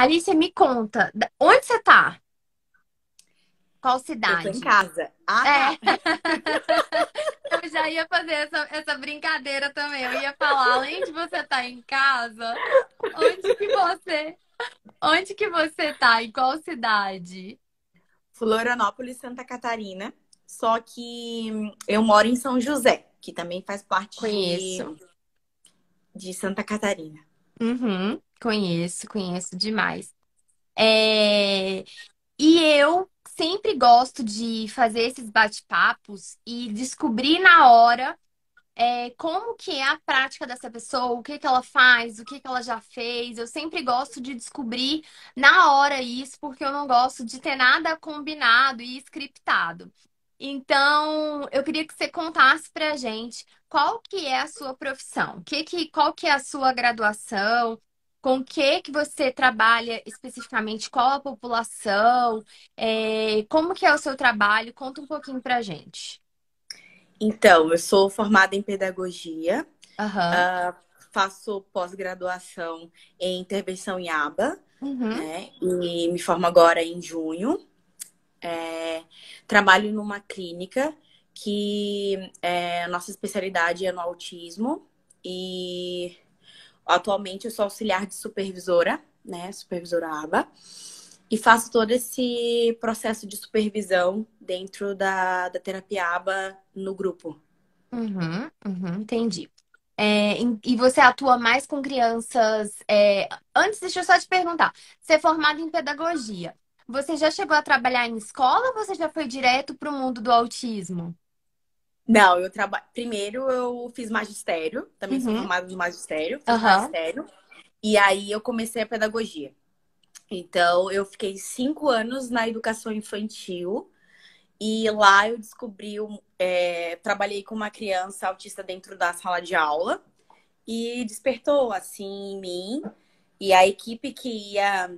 Alice, me conta, onde você tá? Qual Eu tô em cidade? casa. Ah, É, tá. eu já ia fazer essa brincadeira também. Eu ia falar, além de você estar em casa, onde que você, onde que você tá? Em qual cidade? Florianópolis, Santa Catarina. Só que eu moro em São José, que também faz parte Conheço. de Santa Catarina. Uhum, conheço demais. É, e eu sempre gosto de fazer esses bate-papos e descobrir na hora. Como que é a prática dessa pessoa, o que que ela faz, o que que ela já fez. Eu sempre gosto de descobrir na hora isso, porque eu não gosto de ter nada combinado e scriptado. Então, eu queria que você contasse pra gente qual que é a sua profissão, qual que é a sua graduação, com que você trabalha especificamente, qual a população, como que é o seu trabalho, conta um pouquinho pra gente. Então, eu sou formada em pedagogia, Aham. faço pós-graduação em intervenção em aba, Uhum. né? E me formo agora em junho. Trabalho numa clínica a nossa especialidade é no autismo e atualmente eu sou auxiliar de supervisora, né? Supervisora aba. E faço todo esse processo de supervisão dentro da terapia aba no grupo. Entendi. E você atua mais com crianças. Antes, deixa eu só te perguntar. Você é formada em pedagogia. Você já chegou a trabalhar em escola ou você já foi direto para o mundo do autismo? Não, eu trabalho. Primeiro eu fiz magistério, também sou Uhum. formada no magistério, fiz Aham. magistério, e aí eu comecei a pedagogia. Então, eu fiquei 5 anos na educação infantil e lá eu trabalhei com uma criança autista dentro da sala de aula e despertou assim em mim. E a equipe que ia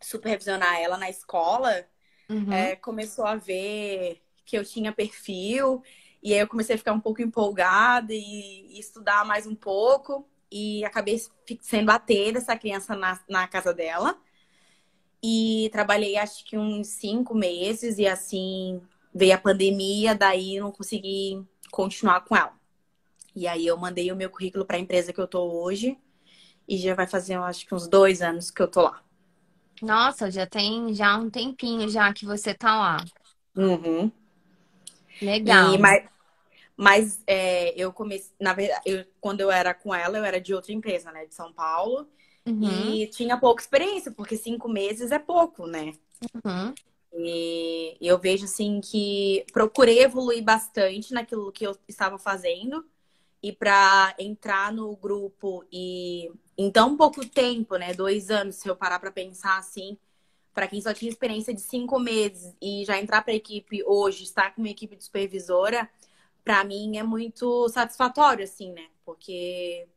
supervisionar ela na escola Uhum. começou a ver que eu tinha perfil, e aí eu comecei a ficar um pouco empolgada e estudar mais um pouco. E acabei sendo a ter essa criança na casa dela. E trabalhei acho que uns 5 meses, e assim veio a pandemia, daí eu não consegui continuar com ela. E aí eu mandei o meu currículo para a empresa que eu tô hoje, e já vai fazer, eu acho que uns 2 anos que eu tô lá. Nossa, já tem já um tempinho já que você tá lá. Uhum. E, Legal. mas eu comecei, na verdade, quando eu era com ela, eu era de outra empresa, né, de São Paulo, Uhum. e tinha pouca experiência, porque 5 meses é pouco, né? Uhum. E eu vejo assim que procurei evoluir bastante naquilo que eu estava fazendo, e para entrar no grupo e em tão pouco tempo, né, 2 anos, se eu parar para pensar assim, para quem só tinha experiência de 5 meses e já entrar para a equipe hoje, estar com uma equipe de supervisora, para mim é muito satisfatório, assim, né? Porque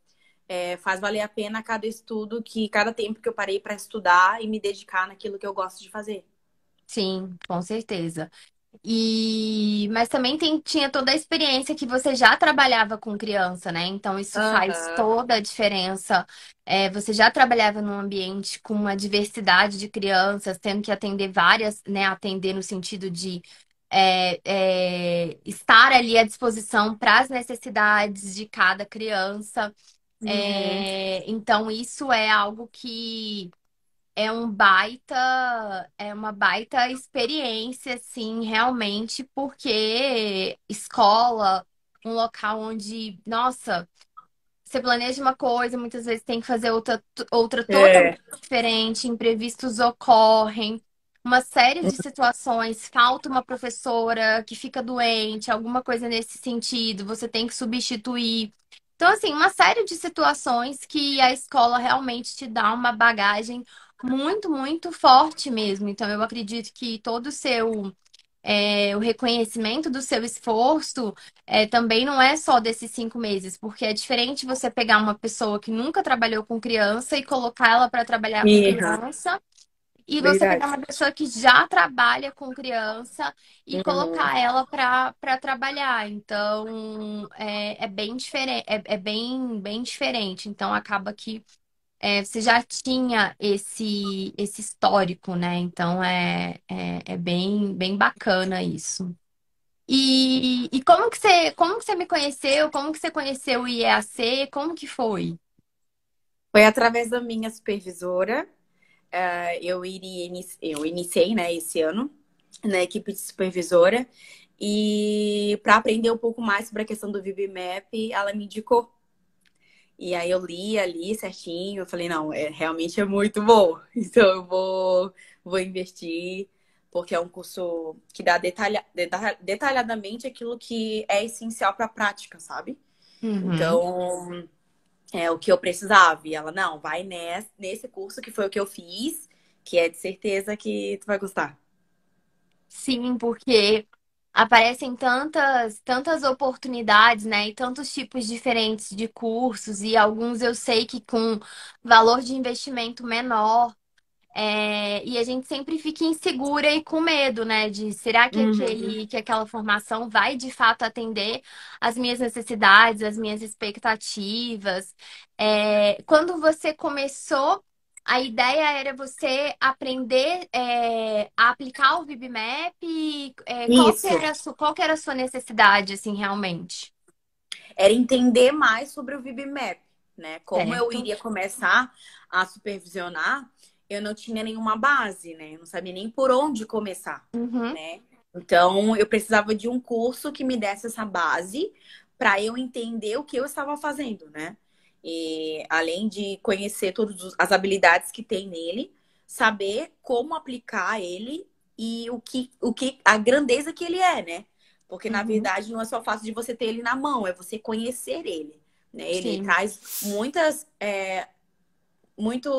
faz valer a pena cada estudo, cada tempo que eu parei para estudar e me dedicar naquilo que eu gosto de fazer. Sim, com certeza. Mas também tinha toda a experiência que você já trabalhava com criança, né? Então isso faz Aham. toda a diferença. Você já trabalhava num ambiente com uma diversidade de crianças, tendo que atender várias, né? Atender no sentido de estar ali à disposição para as necessidades de cada criança. Uhum. Então isso é algo que é uma baita experiência, assim, realmente, porque escola, um local onde, nossa, você planeja uma coisa, muitas vezes tem que fazer outra É. totalmente diferente, imprevistos ocorrem, uma série de situações, falta uma professora que fica doente, alguma coisa nesse sentido, você tem que substituir. Então, assim, uma série de situações que a escola realmente te dá uma bagagem muito forte mesmo. Então, eu acredito que todo o reconhecimento do seu esforço também não é só desses 5 meses, porque é diferente você pegar uma pessoa que nunca trabalhou com criança e colocar ela para trabalhar com Aham. criança, e você pegar Verdade. uma pessoa que já trabalha com criança e Uhum. colocar ela para trabalhar. Então, é bem diferente, bem diferente. Então, acaba que você já tinha esse histórico, né? Então é bem bacana isso. E como que você me conheceu? Como que você conheceu o IEAC? Como que foi? Foi através da minha supervisora. Eu iniciei, né, esse ano na equipe de supervisora. E para aprender um pouco mais sobre a questão do VibMap, ela me indicou. E aí eu li ali certinho, eu falei, não, realmente é muito bom. Então vou investir, porque é um curso que dá detalhadamente aquilo que é essencial para a prática, sabe? Uhum. Então, é o que eu precisava. E ela, não, vai nesse curso que foi o que eu fiz, que é de certeza que tu vai gostar. Sim, porque aparecem tantas oportunidades, né? E tantos tipos diferentes de cursos, e alguns eu sei que com valor de investimento menor. E a gente sempre fica insegura e com medo, né? De será que Uhum. que aquela formação vai de fato atender as minhas necessidades, as minhas expectativas? Quando você começou, a ideia era você aprender a aplicar o VibMap. Isso. Qual que era a sua necessidade, assim, realmente? Era entender mais sobre o VibMap, né? Como eu Certo? iria começar a supervisionar, eu não tinha nenhuma base, né? Eu não sabia nem por onde começar, Uhum. né? Então, eu precisava de um curso que me desse essa base para eu entender o que eu estava fazendo, né? E além de conhecer todas as habilidades que tem nele, saber como aplicar ele e a grandeza que ele é, né? Porque, na Uhum. verdade, não é só fácil de você ter ele na mão, é você conhecer ele. Né? Ele Sim. traz muitas. Muito.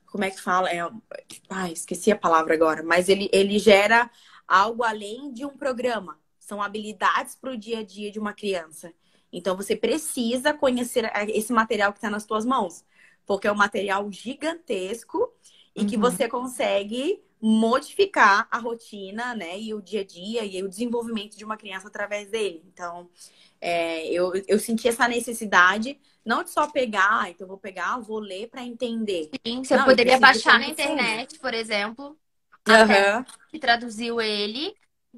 Como é que fala? Esqueci a palavra agora. Mas ele gera algo além de um programa. São habilidades para o dia a dia de uma criança. Então, você precisa conhecer esse material que está nas suas mãos. Porque é um material gigantesco e que Uhum. você consegue modificar a rotina, né, e o dia a dia e o desenvolvimento de uma criança através dele. Então, eu senti essa necessidade não de só pegar, então vou pegar, vou ler para entender. Sim, você Não, eu poderia preciso baixar na conhecer. internet, por exemplo, até Aham. que traduziu ele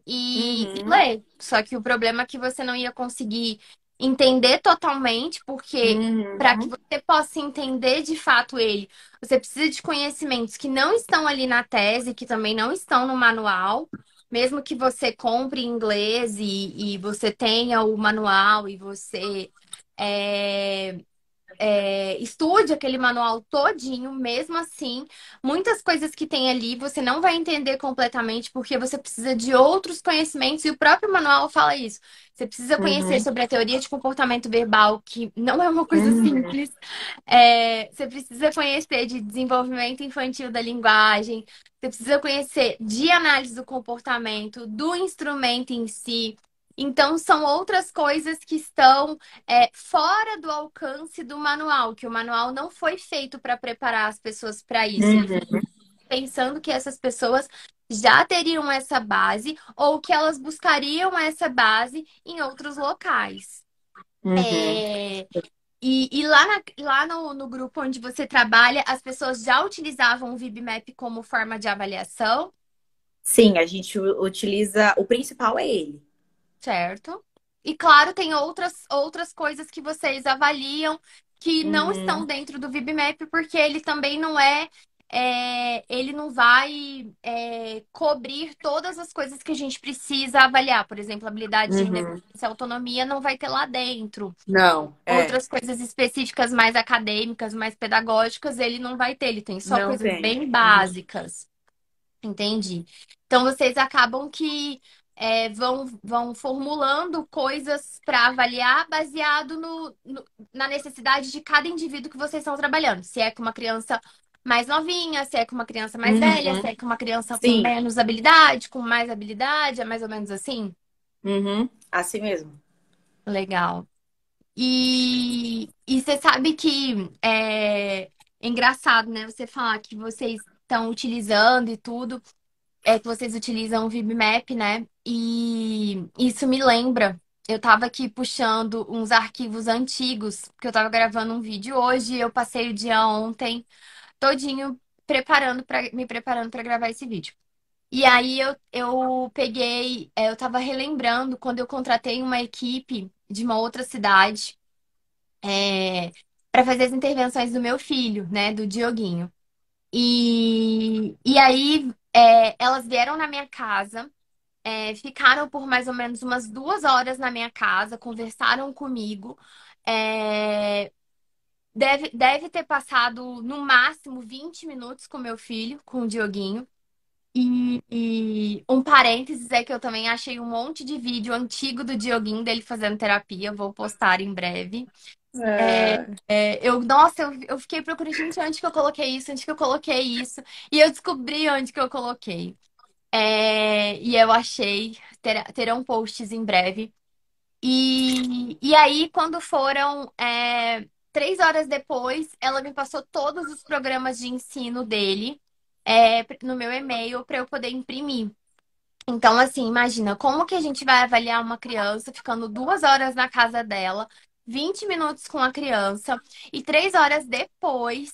e Uhum. ler. Só que o problema é que você não ia conseguir entender totalmente, porque para que Uhum. você possa entender de fato ele, você precisa de conhecimentos que não estão ali na tese, que também não estão no manual. Mesmo que você compre em inglês e você tenha o manual e você é, estude aquele manual todinho, mesmo assim, muitas coisas que tem ali você não vai entender completamente porque você precisa de outros conhecimentos e o próprio manual fala isso. Você precisa conhecer Uhum. sobre a teoria de comportamento verbal, que não é uma coisa Uhum. simples. Você precisa conhecer de desenvolvimento infantil da linguagem. Você precisa conhecer de análise do comportamento, do instrumento em si. Então, são outras coisas que estão fora do alcance do manual, que o manual não foi feito para preparar as pessoas para isso. Ele foi Uhum. pensando que essas pessoas já teriam essa base ou que elas buscariam essa base em outros locais. Uhum. É, e lá no grupo onde você trabalha, as pessoas já utilizavam o VibMap como forma de avaliação, Sim, a gente utiliza. O principal é ele. certo? E claro, tem outras coisas que vocês avaliam que não estão Uhum. dentro do VibMap, porque ele também não ele não vai cobrir todas as coisas que a gente precisa avaliar. Por exemplo, habilidade de independência Uhum. e autonomia não vai ter lá dentro. Não, Outras coisas específicas mais acadêmicas, mais pedagógicas, ele não vai ter. Ele tem só não coisas tem. bem Uhum. básicas. Entendi. Então vocês acabam que vão formulando coisas para avaliar baseado na necessidade de cada indivíduo que vocês estão trabalhando. Se é com uma criança mais novinha, se é com uma criança mais velha, se Uhum. é com uma criança com Sim. menos habilidade, com mais habilidade, é mais ou menos assim? Uhum. Assim mesmo. Legal. E você sabe que é engraçado, né? Você falar que vocês estão utilizando e tudo. Que vocês utilizam o VibMap, né? E isso me lembra eu tava aqui puxando uns arquivos antigos, porque eu tava gravando um vídeo hoje, e eu passei o dia ontem todinho me preparando para gravar esse vídeo. E aí eu peguei, eu tava relembrando quando eu contratei uma equipe de uma outra cidade, para fazer as intervenções do meu filho, né, do Dioguinho. E aí elas vieram na minha casa, ficaram por mais ou menos umas 2 horas na minha casa, conversaram comigo. É, deve ter passado no máximo 20 minutos com meu filho, com o Dioguinho. E um parênteses é que eu também achei um monte de vídeo antigo do Dioguinho dele fazendo terapia. Vou postar em breve. É. Nossa, eu fiquei procurando, gente, onde que eu coloquei isso? Onde que eu coloquei isso? E eu descobri onde que eu coloquei. E eu achei, terão posts em breve. E aí, quando foram 3 horas depois, ela me passou todos os programas de ensino dele no meu e-mail para eu poder imprimir. Então, assim, imagina, como que a gente vai avaliar uma criança ficando 2 horas na casa dela, 20 minutos com a criança, e 3 horas depois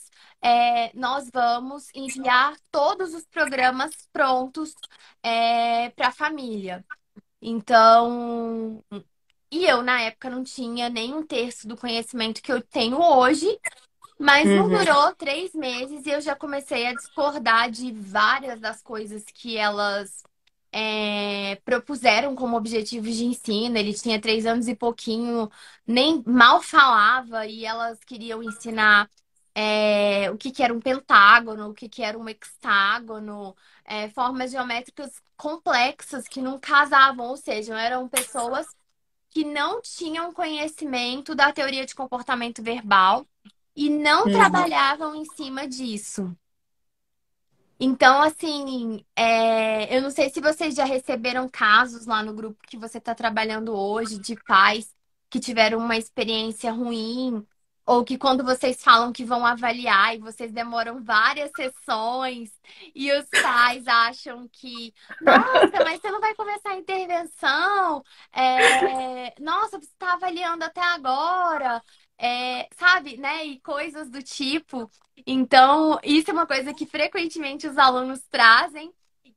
nós vamos enviar todos os programas prontos para a família. Então, e eu, na época, não tinha nem um terço do conhecimento que eu tenho hoje, mas não Uhum, durou 3 meses e eu já comecei a discordar de várias das coisas que elas propuseram como objetivos de ensino. Ele tinha 3 anos e pouquinho, nem mal falava, e elas queriam ensinar o que que era um pentágono, o que que era um hexágono, formas geométricas complexas que não casavam, ou seja, eram pessoas que não tinham conhecimento da teoria de comportamento verbal e não uhum. trabalhavam em cima disso. Então, assim, eu não sei se vocês já receberam casos lá no grupo que você está trabalhando hoje de pais que tiveram uma experiência ruim, ou que quando vocês falam que vão avaliar e vocês demoram várias sessões e os pais acham que, nossa, mas você não vai começar a intervenção? Nossa, você está avaliando até agora, sabe, né? E coisas do tipo. Então, isso é uma coisa que frequentemente os alunos trazem,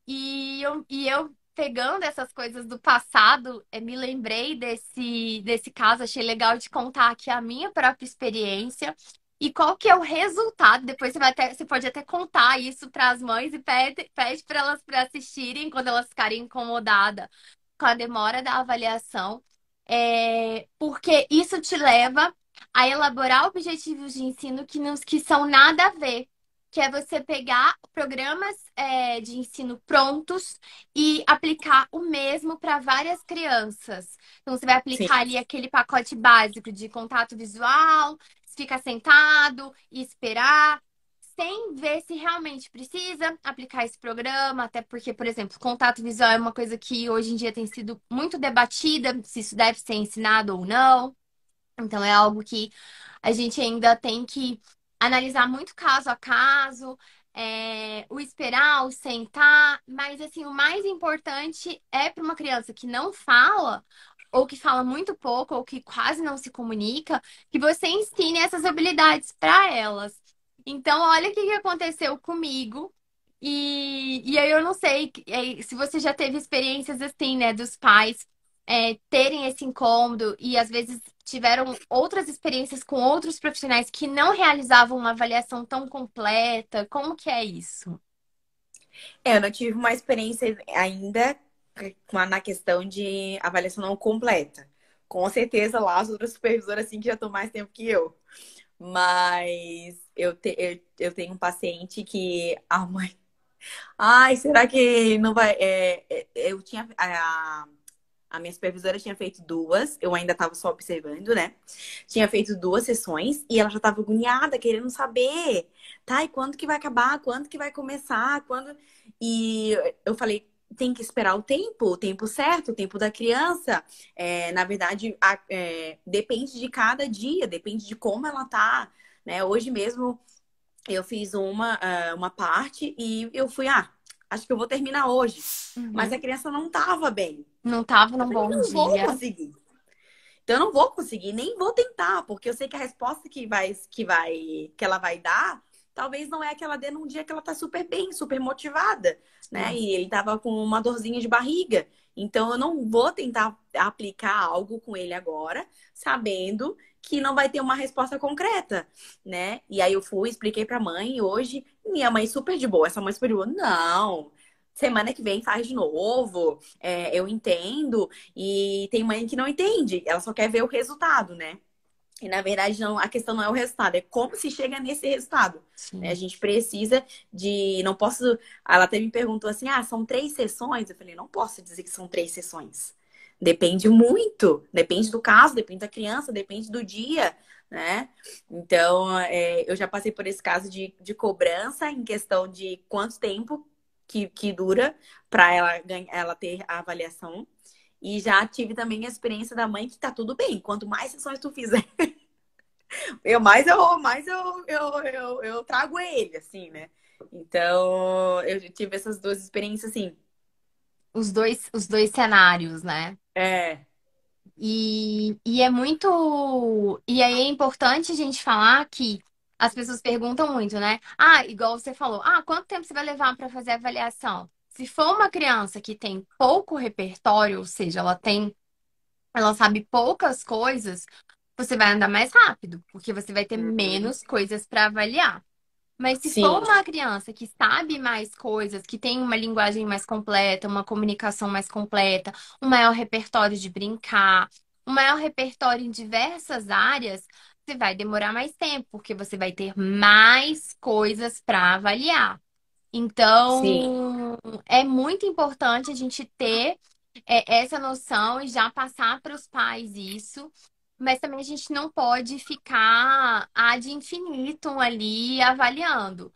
e eu pegando essas coisas do passado, me lembrei desse caso, achei legal de contar aqui a minha própria experiência e qual que é o resultado. Depois você pode até contar isso para as mães e pede para elas para assistirem quando elas ficarem incomodadas com a demora da avaliação, porque isso te leva a elaborar objetivos de ensino que são nada a ver. Que é você pegar programas de ensino prontos e aplicar o mesmo para várias crianças. Então, você vai Sim. aplicar ali aquele pacote básico de contato visual, ficar sentado e esperar, sem ver se realmente precisa aplicar esse programa, até porque, por exemplo, contato visual é uma coisa que hoje em dia tem sido muito debatida, se isso deve ser ensinado ou não. Então, é algo que a gente ainda tem que analisar muito caso a caso, o esperar, o sentar, mas assim, o mais importante é para uma criança que não fala, ou que fala muito pouco, ou que quase não se comunica, que você ensine essas habilidades para elas. Então, olha o que que aconteceu comigo. E aí eu não sei se você já teve experiências assim, né, dos pais terem esse incômodo e às vezes tiveram outras experiências com outros profissionais que não realizavam uma avaliação tão completa. Como que é isso? Eu não tive uma experiência ainda na questão de avaliação não completa. Com certeza lá as outras supervisoras assim que já estão mais tempo que eu. Mas eu tenho um paciente que a mãe. Ai, será que não vai. Eu tinha. A minha supervisora tinha feito duas, eu ainda estava só observando, né? Tinha feito 2 sessões e ela já estava agoniada, querendo saber, tá? E quando que vai acabar? Quando que vai começar? Quando. E eu falei, tem que esperar o tempo certo, o tempo da criança. Na verdade, depende de cada dia, depende de como ela tá, né? Hoje mesmo eu fiz uma parte e eu fui, acho que eu vou terminar hoje. Mas Uhum. a criança não tava bem. Não tava Eu num falei, bom não vou dia. conseguir. Então eu não vou conseguir, nem vou tentar, porque eu sei que a resposta que ela vai dar, talvez não é a que ela dê num dia que ela tá super bem, super motivada, né? Sim. E ele tava com uma dorzinha de barriga. Então eu não vou tentar aplicar algo com ele agora, sabendo que não vai ter uma resposta concreta, né? E aí eu fui, expliquei pra mãe hoje, minha mãe super de boa, essa mãe super de boa, não. Semana que vem faz de novo. Eu entendo. E tem mãe que não entende, ela só quer ver o resultado, né? E na verdade, não, a questão não é o resultado, é como se chega nesse resultado. Né? A Sim. gente precisa de. Não posso. Ela até me perguntou assim: ah, são 3 sessões? Eu falei: não posso dizer que são 3 sessões. Depende muito. Depende do caso, depende da criança, depende do dia, né? Então, eu já passei por esse caso de cobrança em questão de quanto tempo que dura para ela ter a avaliação. E já tive também a experiência da mãe que tá tudo bem. Quanto mais sessões tu fizer, eu trago ele, assim, né? Então, eu tive essas duas experiências, assim. Os dois cenários, né? É. E é muito. E aí é importante a gente falar que as pessoas perguntam muito, né? Ah, igual você falou, ah, quanto tempo você vai levar para fazer a avaliação? Se for uma criança que tem pouco repertório, ou seja, ela sabe poucas coisas, você vai andar mais rápido, porque você vai ter Uhum. menos coisas para avaliar. Mas se for Sim, uma criança que sabe mais coisas, que tem uma linguagem mais completa, uma comunicação mais completa, um maior repertório de brincar, um maior repertório em diversas áreas, você vai demorar mais tempo, porque você vai ter mais coisas para avaliar. sim. Então, é muito importante a gente ter essa noção e já passar para os pais isso, mas também a gente não pode ficar ad infinitum ali avaliando.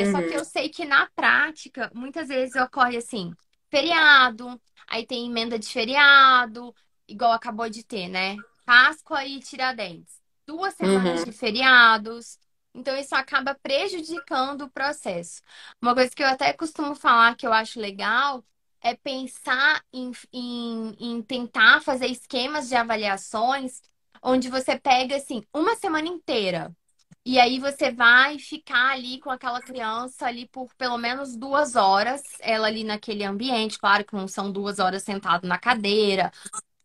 Só que eu Uhum. sei que na prática, muitas vezes ocorre assim, feriado, aí tem emenda de feriado, igual acabou de ter, né? Páscoa e Tiradentes. 2 semanas Uhum. de feriados. Então, isso acaba prejudicando o processo. Uma coisa que eu até costumo falar que eu acho legal é pensar em tentar fazer esquemas de avaliações onde você pega, assim, uma semana inteira. E aí você vai ficar ali com aquela criança ali por pelo menos 2 horas, ela ali naquele ambiente. Claro que não são 2 horas sentado na cadeira,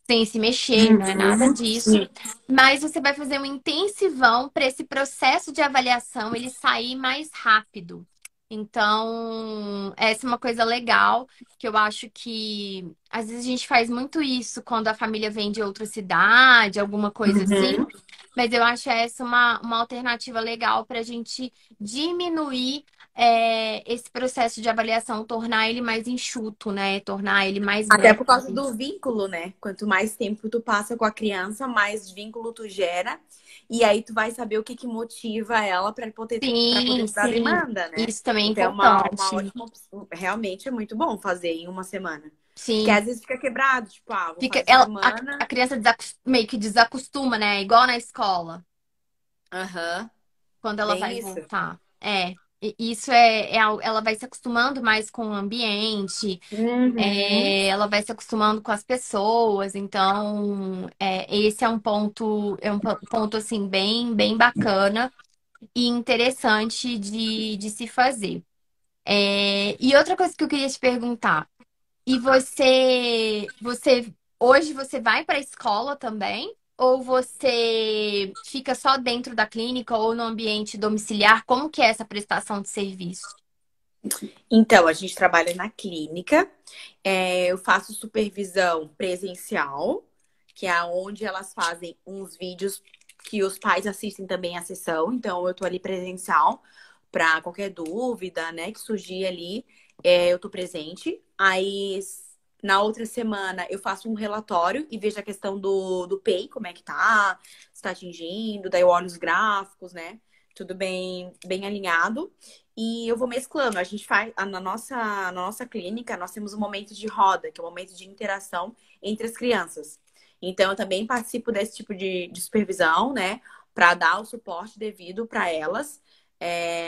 sem se mexer, não é nada Uhum. disso. Sim. Mas você vai fazer um intensivão para esse processo de avaliação ele sair mais rápido. Então, essa é uma coisa legal que eu acho que às vezes a gente faz muito isso quando a família vem de outra cidade, alguma coisa assim. Uhum. Mas eu acho essa uma alternativa legal para a gente diminuir esse processo de avaliação, tornar ele mais enxuto, né? Tornar ele mais Até breve. por causa do vínculo, né? Quanto mais tempo tu passa com a criança, mais vínculo tu gera. E aí tu vai saber o que motiva ela para Sim, poder te dar a sim. demanda, né? Isso também é Então é uma importante. ótima opção. Realmente é muito bom fazer em uma semana. Porque Sim. às vezes fica quebrado, tipo, ah, vou Fica, fazer ela, a semana. criança meio que desacostuma, né? Igual na escola, Aham, quando ela vai bem isso. voltar. Isso ela vai se acostumando mais com o ambiente, Uhum, ela vai se acostumando com as pessoas. Então, esse é um ponto assim bem, bem bacana e interessante de se fazer. E outra coisa que eu queria te perguntar. E hoje você vai para a escola também? Ou você fica só dentro da clínica ou no ambiente domiciliar? Como que é essa prestação de serviço? então, a gente trabalha na clínica. Eu faço supervisão presencial, que é onde elas fazem uns vídeos que os pais assistem também a sessão. Então, eu tô ali presencial para qualquer dúvida, né, que surgir ali, eu tô presente. Aí, na outra semana, eu faço um relatório e vejo a questão do PEI, como é que tá, se tá atingindo, daí eu olho os gráficos, né? Tudo bem, bem alinhado. E eu vou mesclando. A gente faz na nossa clínica, nós temos um momento de roda, que é um momento de interação entre as crianças. Então, eu também participo desse tipo de supervisão, né, para dar o suporte devido para elas,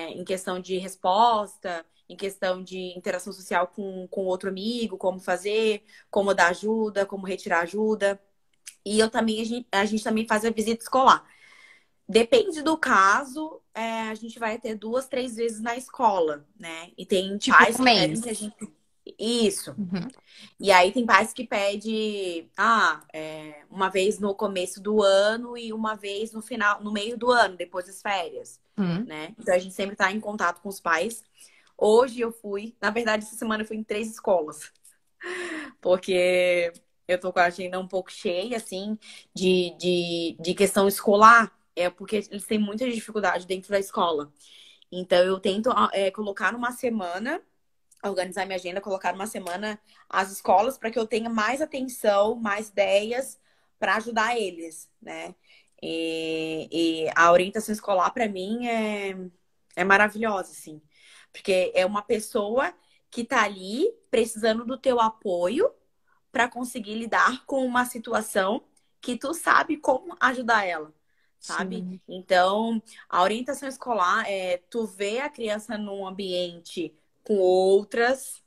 em questão de resposta, em questão de interação social com outro amigo, como fazer, como dar ajuda, como retirar ajuda. E eu também, a gente também faz a visita escolar. Depende do caso, a gente vai ter 2, 3 vezes na escola, né? E tem Tipo, pais um que pedem que a mês. gente. Isso. Uhum. E aí tem pais que pedem uma vez no começo do ano e uma vez no final, no meio do ano, depois das férias, Uhum. né? Então a gente sempre tá em contato com os pais. Hoje eu fui, na verdade, essa semana eu fui em 3 escolas, porque eu tô com a agenda um pouco cheia, assim, de questão escolar. É porque eles têm muita dificuldade dentro da escola. Então eu tento colocar numa semana organizar minha agenda, colocar uma semana as escolas para que eu tenha mais atenção, mais ideias para ajudar eles, né? E a orientação escolar para mim é maravilhosa, assim, porque é uma pessoa que tá ali precisando do teu apoio para conseguir lidar com uma situação que tu sabe como ajudar ela, sabe? Sim. Então, a orientação escolar é tu vê a criança num ambiente com outras,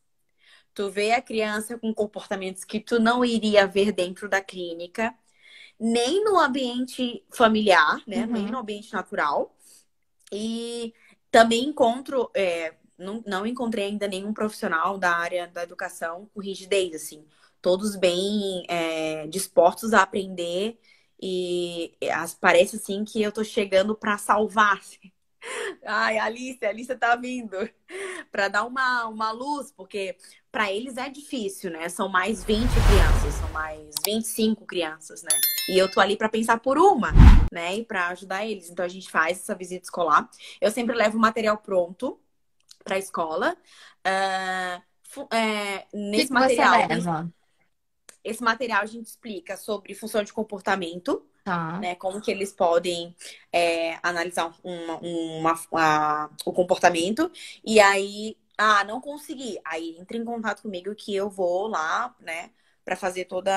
tu vê a criança com comportamentos que tu não iria ver dentro da clínica, nem no ambiente familiar, né? Nem no Uhum. ambiente natural. E também não encontrei ainda nenhum profissional da área da educação com rigidez, assim. Todos bem dispostos a aprender e parece assim que eu tô chegando para salvar. Ai, a Alice tá vindo para dar uma luz, porque para eles é difícil, né? São mais 20 crianças, são mais 25 crianças, né? E eu tô ali para pensar por uma, né? E para ajudar eles. Então a gente faz essa visita escolar. Eu sempre levo o material pronto para a escola. O que Nesse que você material, leva? esse material a gente explica sobre função de comportamento, Tá. né? Como que eles podem analisar o comportamento. E aí, não consegui. Aí entra em contato comigo que eu vou lá, né? Para fazer todas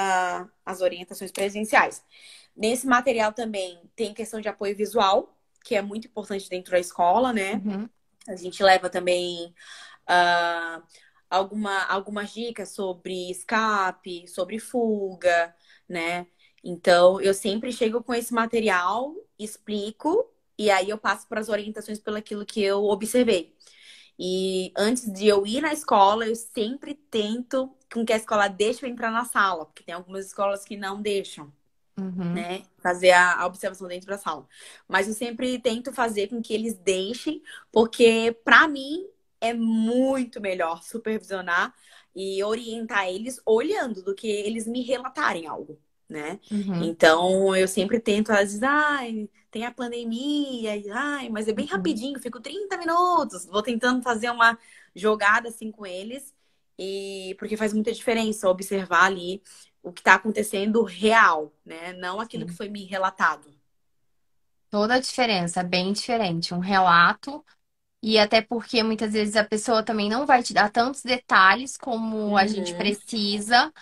as orientações presenciais. Nesse material também tem questão de apoio visual, que é muito importante dentro da escola, né? Uhum. A gente leva também ah, algumas dicas sobre escape, sobre fuga, né? Então, eu sempre chego com esse material, explico, e aí eu passo para as orientações pelo aquilo que eu observei. E antes de eu ir na escola, eu sempre tento com que a escola deixe eu entrar na sala, porque tem algumas escolas que não deixam, Uhum. né? Fazer a observação dentro da sala. Mas eu sempre tento fazer com que eles deixem, porque para mim é muito melhor supervisionar e orientar eles olhando do que eles me relatarem algo, né? Uhum. Então eu sempre tento, às vezes, tem a pandemia, mas é bem Uhum. rapidinho, fico 30 minutos, vou tentando fazer uma jogada assim com eles, e porque faz muita diferença observar ali o que está acontecendo real, né? Não aquilo que Sim. foi me relatado. Toda a diferença, é bem diferente. Um relato, e até porque muitas vezes a pessoa também não vai te dar tantos detalhes como a gente Uhum, precisa.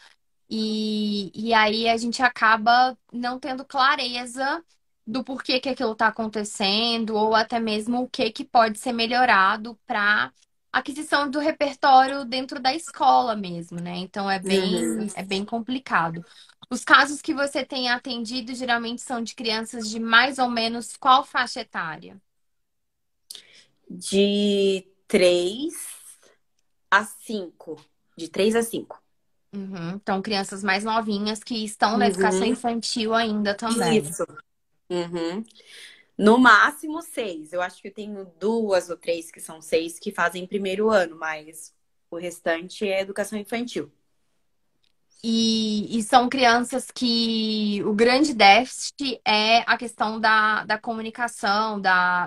E aí a gente acaba não tendo clareza do porquê que aquilo está acontecendo, ou até mesmo o que que pode ser melhorado para aquisição do repertório dentro da escola mesmo, né? Então uhum. é bem complicado. Os casos que você tem atendido geralmente são de crianças de mais ou menos qual faixa etária? De 3 a 5. De 3 a 5. Uhum. Então, crianças mais novinhas que estão na educação Uhum. infantil ainda também. Isso. Uhum. No máximo 6. Eu acho que eu tenho 2 ou 3 que são 6 que fazem primeiro ano, mas o restante é educação infantil. E são crianças que o grande déficit é a questão da comunicação,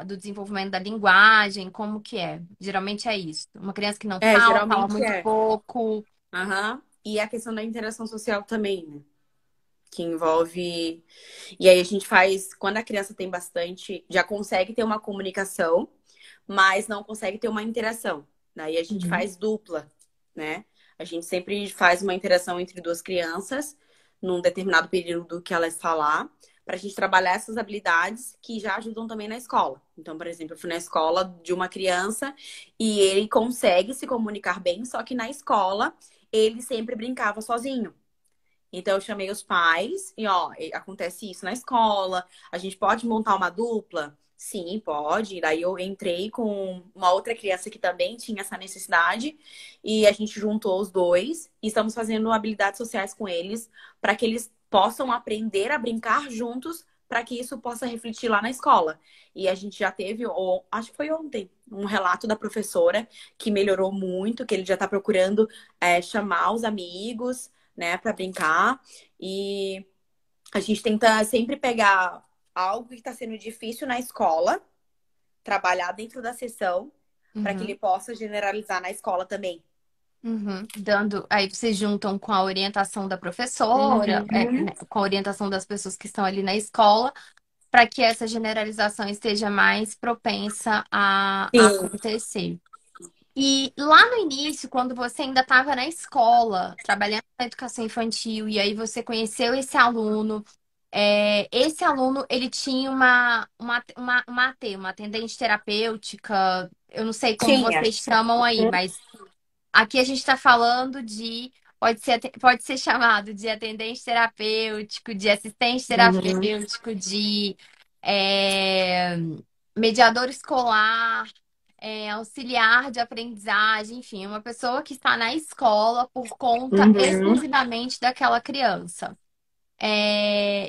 do desenvolvimento da linguagem, como que é? Geralmente é isso. Uma criança que não fala, fala Geralmente muito é. pouco. Aham. E a questão da interação social também, né? Que envolve. E aí a gente faz, quando a criança tem bastante, já consegue ter uma comunicação, mas não consegue ter uma interação. Daí a gente Uhum. faz dupla, né? A gente sempre faz uma interação entre 2 crianças num determinado período que ela está lá, para a gente trabalhar essas habilidades que já ajudam também na escola. Então, por exemplo, eu fui na escola de uma criança e ele consegue se comunicar bem, só que na escola ele sempre brincava sozinho. Então eu chamei os pais e ó, acontece isso na escola. A gente pode montar uma dupla? Sim, pode. Daí eu entrei com uma outra criança que também tinha essa necessidade e a gente juntou os dois e estamos fazendo habilidades sociais com eles para que eles possam aprender a brincar juntos para que isso possa refletir lá na escola. E a gente já teve, acho que foi ontem, um relato da professora que melhorou muito, que ele já está procurando chamar os amigos, né, para brincar. E a gente tenta sempre pegar algo que está sendo difícil na escola, trabalhar dentro da sessão, para que ele Uhum. possa generalizar na escola também. Uhum. Dando, aí vocês juntam com a orientação da professora, Uhum. né, com a orientação das pessoas que estão ali na escola, para que essa generalização esteja mais propensa a Sim. acontecer. E lá no início, quando você ainda estava na escola, trabalhando na educação infantil, e aí você conheceu esse aluno, ele tinha uma AT, uma atendente terapêutica, eu não sei como Tinha. vocês chamam aí, mas aqui a gente está falando de. Pode ser chamado de atendente terapêutico, de assistente Uhum. terapêutico, de é, mediador escolar, auxiliar de aprendizagem, enfim, uma pessoa que está na escola por conta Uhum. exclusivamente daquela criança.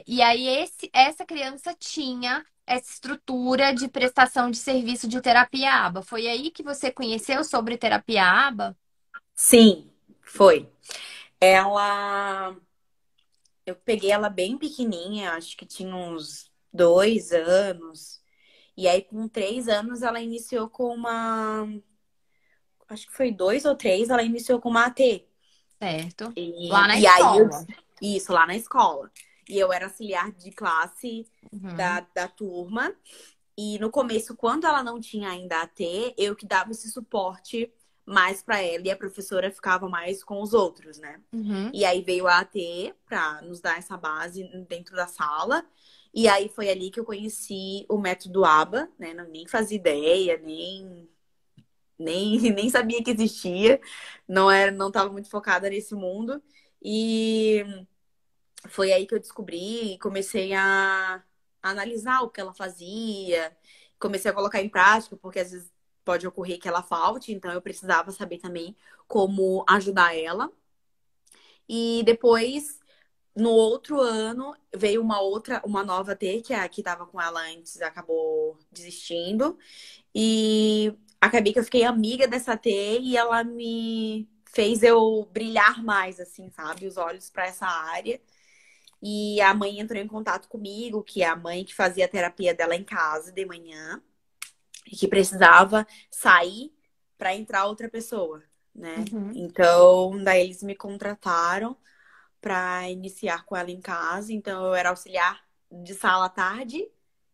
E aí, essa criança tinha essa estrutura de prestação de serviço de terapia ABA. Foi aí que você conheceu sobre terapia ABA? Sim, foi. Ela. Eu peguei ela bem pequenininha, acho que tinha uns 2 anos. E aí, com 3 anos, ela iniciou com uma. Acho que foi 2 ou 3, ela iniciou com uma AT. Certo. Lá E, na e aí, escola. isso, lá na escola. E eu era auxiliar de classe Uhum, da turma. E no começo, quando ela não tinha ainda AT, eu que dava esse suporte mais para ela e a professora ficava mais com os outros, né? uhum, E aí veio a AT para nos dar essa base dentro da sala. E aí foi ali que eu conheci o método ABA, né? Nem fazia ideia, nem sabia que existia. Não estava muito focada nesse mundo. E foi aí que eu descobri e comecei a analisar o que ela fazia, comecei a colocar em prática, porque às vezes pode ocorrer que ela falte, então eu precisava saber também como ajudar ela. E depois, no outro ano, veio uma nova T, que é a que estava com ela antes, acabou desistindo. E acabei que eu fiquei amiga dessa T e ela me fez eu brilhar mais, assim, sabe? Os olhos para essa área. E a mãe entrou em contato comigo, que é a mãe que fazia a terapia dela em casa de manhã, e que precisava sair para entrar outra pessoa, né? uhum. Então, daí eles me contrataram para iniciar com ela em casa. Então, eu era auxiliar de sala à tarde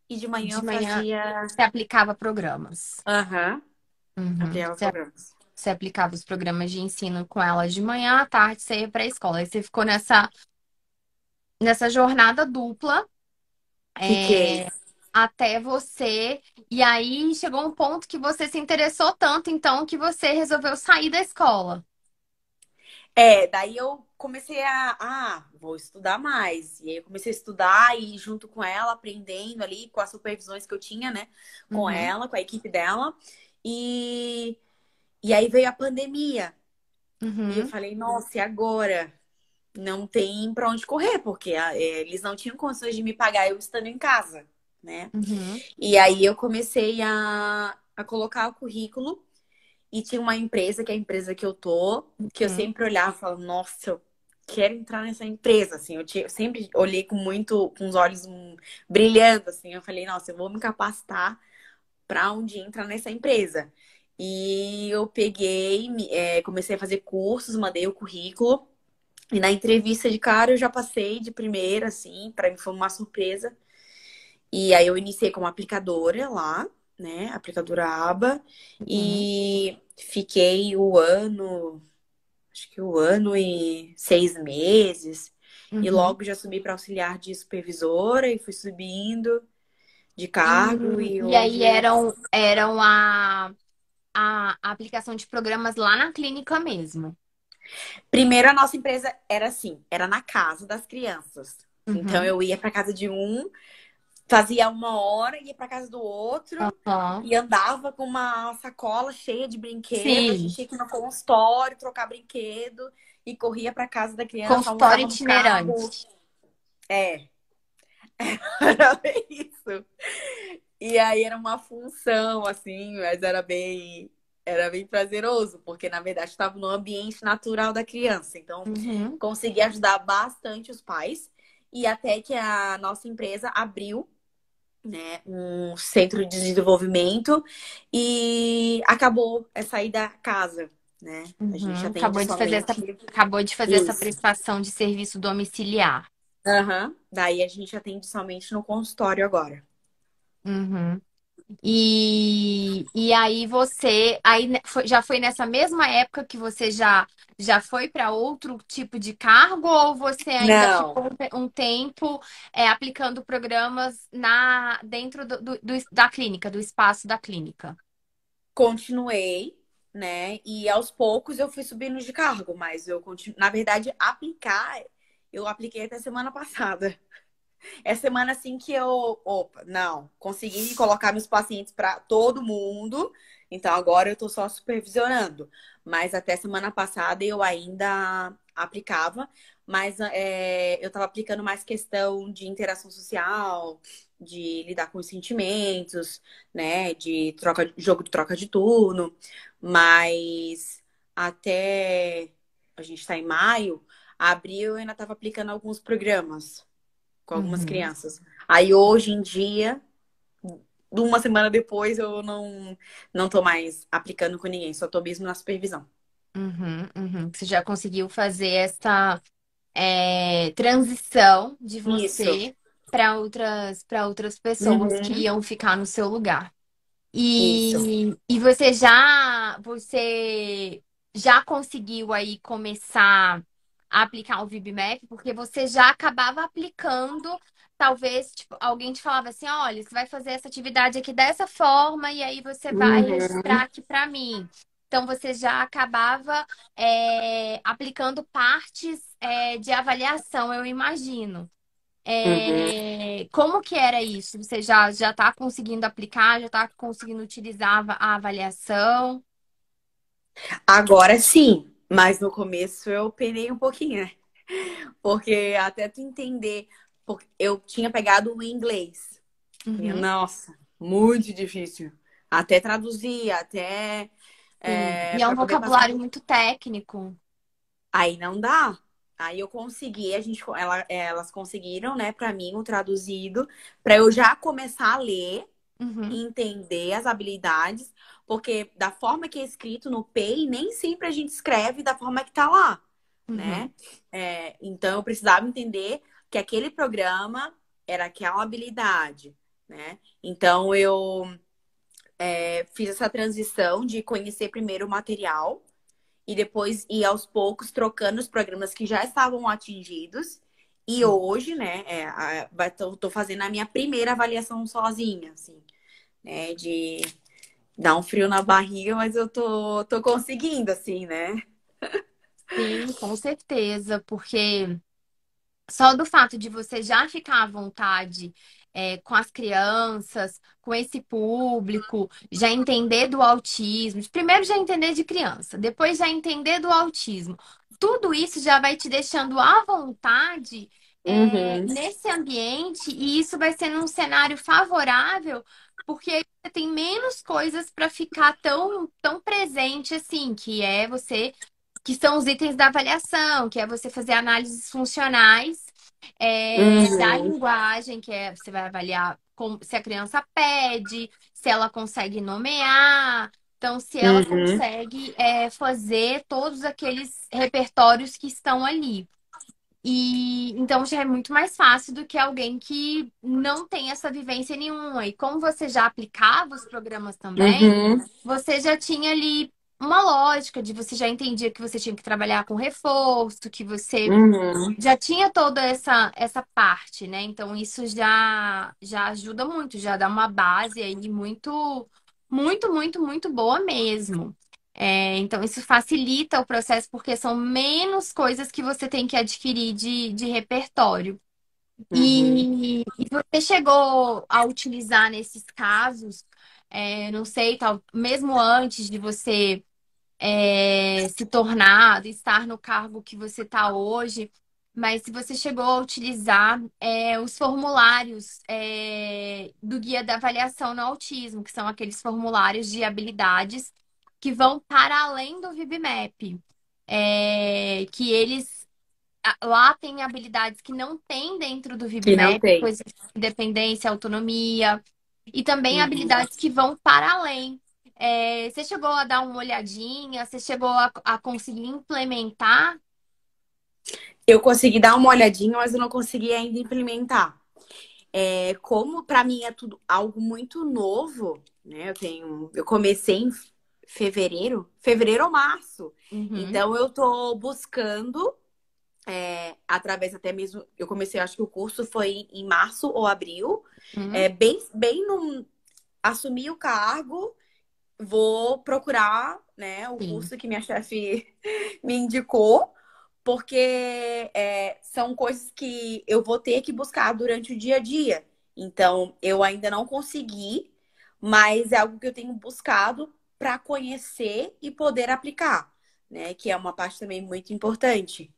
e de manhã De eu manhã fazia. você aplicava programas. Aham, Uhum. ampliava programas. Você aplicava os programas de ensino com ela de manhã, à tarde você ia para a escola. Aí você ficou nessa jornada dupla, Fiquei. é, até você. E aí chegou um ponto que você se interessou tanto, então, que você resolveu sair da escola. Daí eu comecei vou estudar mais. E aí eu comecei a estudar e junto com ela, aprendendo ali com as supervisões que eu tinha, né? Com Uhum, ela, com a equipe dela. E, e aí veio a pandemia. E eu uhum, falei, nossa, e agora? Não tem pra onde correr, porque eles não tinham condições de me pagar eu estando em casa, né? uhum, E aí eu comecei a colocar o currículo. E tinha uma empresa, que é a empresa que eu tô, que eu uhum, sempre olhava e falava, nossa, eu quero entrar nessa empresa, assim. Eu sempre olhei com os olhos brilhando, assim. Eu falei, nossa, eu vou me capacitar para um dia entrar nessa empresa. E eu peguei, comecei a fazer cursos, mandei o currículo. E na entrevista de cara eu já passei de primeira, assim, para mim foi uma surpresa. E aí eu iniciei como aplicadora lá, né? Aplicadora aba. uhum, E fiquei o ano, acho que o ano e 6 meses. E uhum. logo já subi para auxiliar de supervisora e fui subindo de E, cargo. E e aí hoje, eram a aplicação de programas lá na clínica mesmo. Primeiro, a nossa empresa era assim, era na casa das crianças. Então, Uhum. eu ia para casa de um, fazia uma hora, ia para casa do outro Aham. e andava com uma sacola cheia de brinquedo. A gente Sim, tinha que ir no consultório, trocar brinquedo e corria para casa da criança, consultório almoçava no carro. itinerante. É, era bem isso. E aí era uma função, assim, mas era bem prazeroso, porque na verdade estava no ambiente natural da criança. Então, Uhum. consegui ajudar bastante os pais. E até que a nossa empresa abriu, né, um centro de desenvolvimento e acabou essa sair da casa, né? A gente Uhum. atende somente Acabou de fazer essa isso. prestação de serviço domiciliar. Aham. Daí a gente atende somente no consultório agora. Uhum. E aí você já foi nessa mesma época que você já foi para outro tipo de cargo ou você ainda Não, ficou um tempo aplicando programas dentro da clínica, do espaço da clínica? continuei, né? E aos poucos eu fui subindo de cargo, mas eu continuo, na verdade, eu apliquei até semana passada. É semana assim que opa, não, consegui colocar meus pacientes para todo mundo. Então agora eu tô só supervisionando. Mas até semana passada eu ainda aplicava, mas eu tava aplicando mais questão de interação social, de lidar com os sentimentos, né? De jogo de troca de turno. Mas até a gente tá em maio, abril eu ainda tava aplicando alguns programas com algumas Uhum, crianças. Aí hoje em dia, uma semana depois, eu não tô mais aplicando com ninguém, só tô mesmo na supervisão. uhum, uhum. Você já conseguiu fazer essa transição de Isso. você para outras pessoas que Uhum. iam ficar no seu lugar. Isso. E você já conseguiu aí começar a aplicar o VibMap, porque você já acabava aplicando, talvez tipo, alguém te falava assim, olha, você vai fazer essa atividade aqui dessa forma e aí você vai registrar Uhum. aqui para mim. Então você já acabava aplicando partes de avaliação, eu imagino. Uhum. Como que era isso? Você já está conseguindo aplicar, já está conseguindo utilizar a avaliação? Agora sim, mas no começo eu penei um pouquinho, né? Porque até tu entender, porque eu tinha pegado o inglês. E, Uhum, nossa, muito difícil. Até traduzir, até sim. E é um para poder passar. vocabulário muito técnico. Aí não dá. Aí eu consegui, elas conseguiram, né, para mim o traduzido, para eu já começar a ler, Uhum, entender as habilidades, porque da forma que é escrito no PEI, nem sempre a gente escreve da forma que tá lá, né? uhum, Então eu precisava entender que aquele programa era aquela habilidade, né? Então eu fiz essa transição de conhecer primeiro o material e depois ir aos poucos trocando os programas que já estavam atingidos. E sim. hoje, né, tô fazendo a minha primeira avaliação sozinha, assim, né, de dar um frio na barriga, mas eu tô conseguindo, assim, né? Sim, com certeza, porque só do fato de você já ficar à vontade com as crianças, com esse público, já entender do autismo, primeiro já entender de criança, depois já entender do autismo. Tudo isso já vai te deixando à vontade Uhum, nesse ambiente, e isso vai ser num cenário favorável, porque aí você tem menos coisas para ficar tão presente assim, que são os itens da avaliação, que é você fazer análises funcionais da uhum, linguagem, você vai avaliar se a criança pede, se ela consegue nomear, então se ela uhum, consegue fazer todos aqueles repertórios que estão ali. E então já é muito mais fácil do que alguém que não tem essa vivência nenhuma. E como você já aplicava os programas também, uhum, você já tinha ali uma lógica de você já entendia que você tinha que trabalhar com reforço, que você uhum, já tinha toda essa parte, né? Então isso já ajuda muito, já dá uma base aí muito boa mesmo. Então, isso facilita o processo porque são menos coisas que você tem que adquirir de repertório. Uhum. E você chegou a utilizar nesses casos, não sei, mesmo antes de você se tornar, estar no cargo que você está hoje, mas se você chegou a utilizar os formulários do Guia da Avaliação no Autismo, que são aqueles formulários de habilidades que vão para além do VibMap. Que eles lá tem habilidades que não tem dentro do Que não VibMap, tem. coisas de independência, autonomia, e também Uhum. habilidades que vão para além. Você chegou a dar uma olhadinha? Você chegou a conseguir implementar? Eu consegui dar uma olhadinha, mas eu não consegui ainda implementar. Como para mim é tudo algo muito novo, né? Eu comecei em fevereiro ou março. Uhum, Então eu tô buscando, através até mesmo, eu comecei, acho que o curso foi em março ou abril, uhum, bem no assumir o cargo, vou procurar, né, o sim. curso que minha chefe me indicou, porque são coisas que eu vou ter que buscar durante o dia a dia. Então, eu ainda não consegui, mas é algo que eu tenho buscado para conhecer e poder aplicar, né? Que é uma parte também muito importante.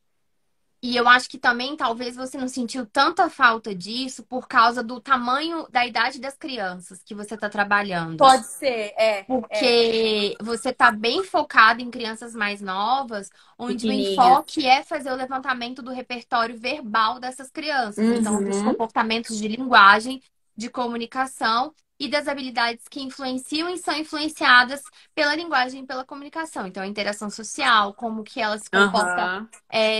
E eu acho que também talvez você não sentiu tanta falta disso por causa do tamanho da idade das crianças que você está trabalhando. Pode ser, Porque você está bem focado em crianças mais novas, onde o pequenininhas. enfoque é fazer o levantamento do repertório verbal dessas crianças, então dos Uhum, comportamentos de linguagem, de comunicação e das habilidades que influenciam e são influenciadas pela linguagem e pela comunicação. Então, a interação social, como que ela se comporta aham,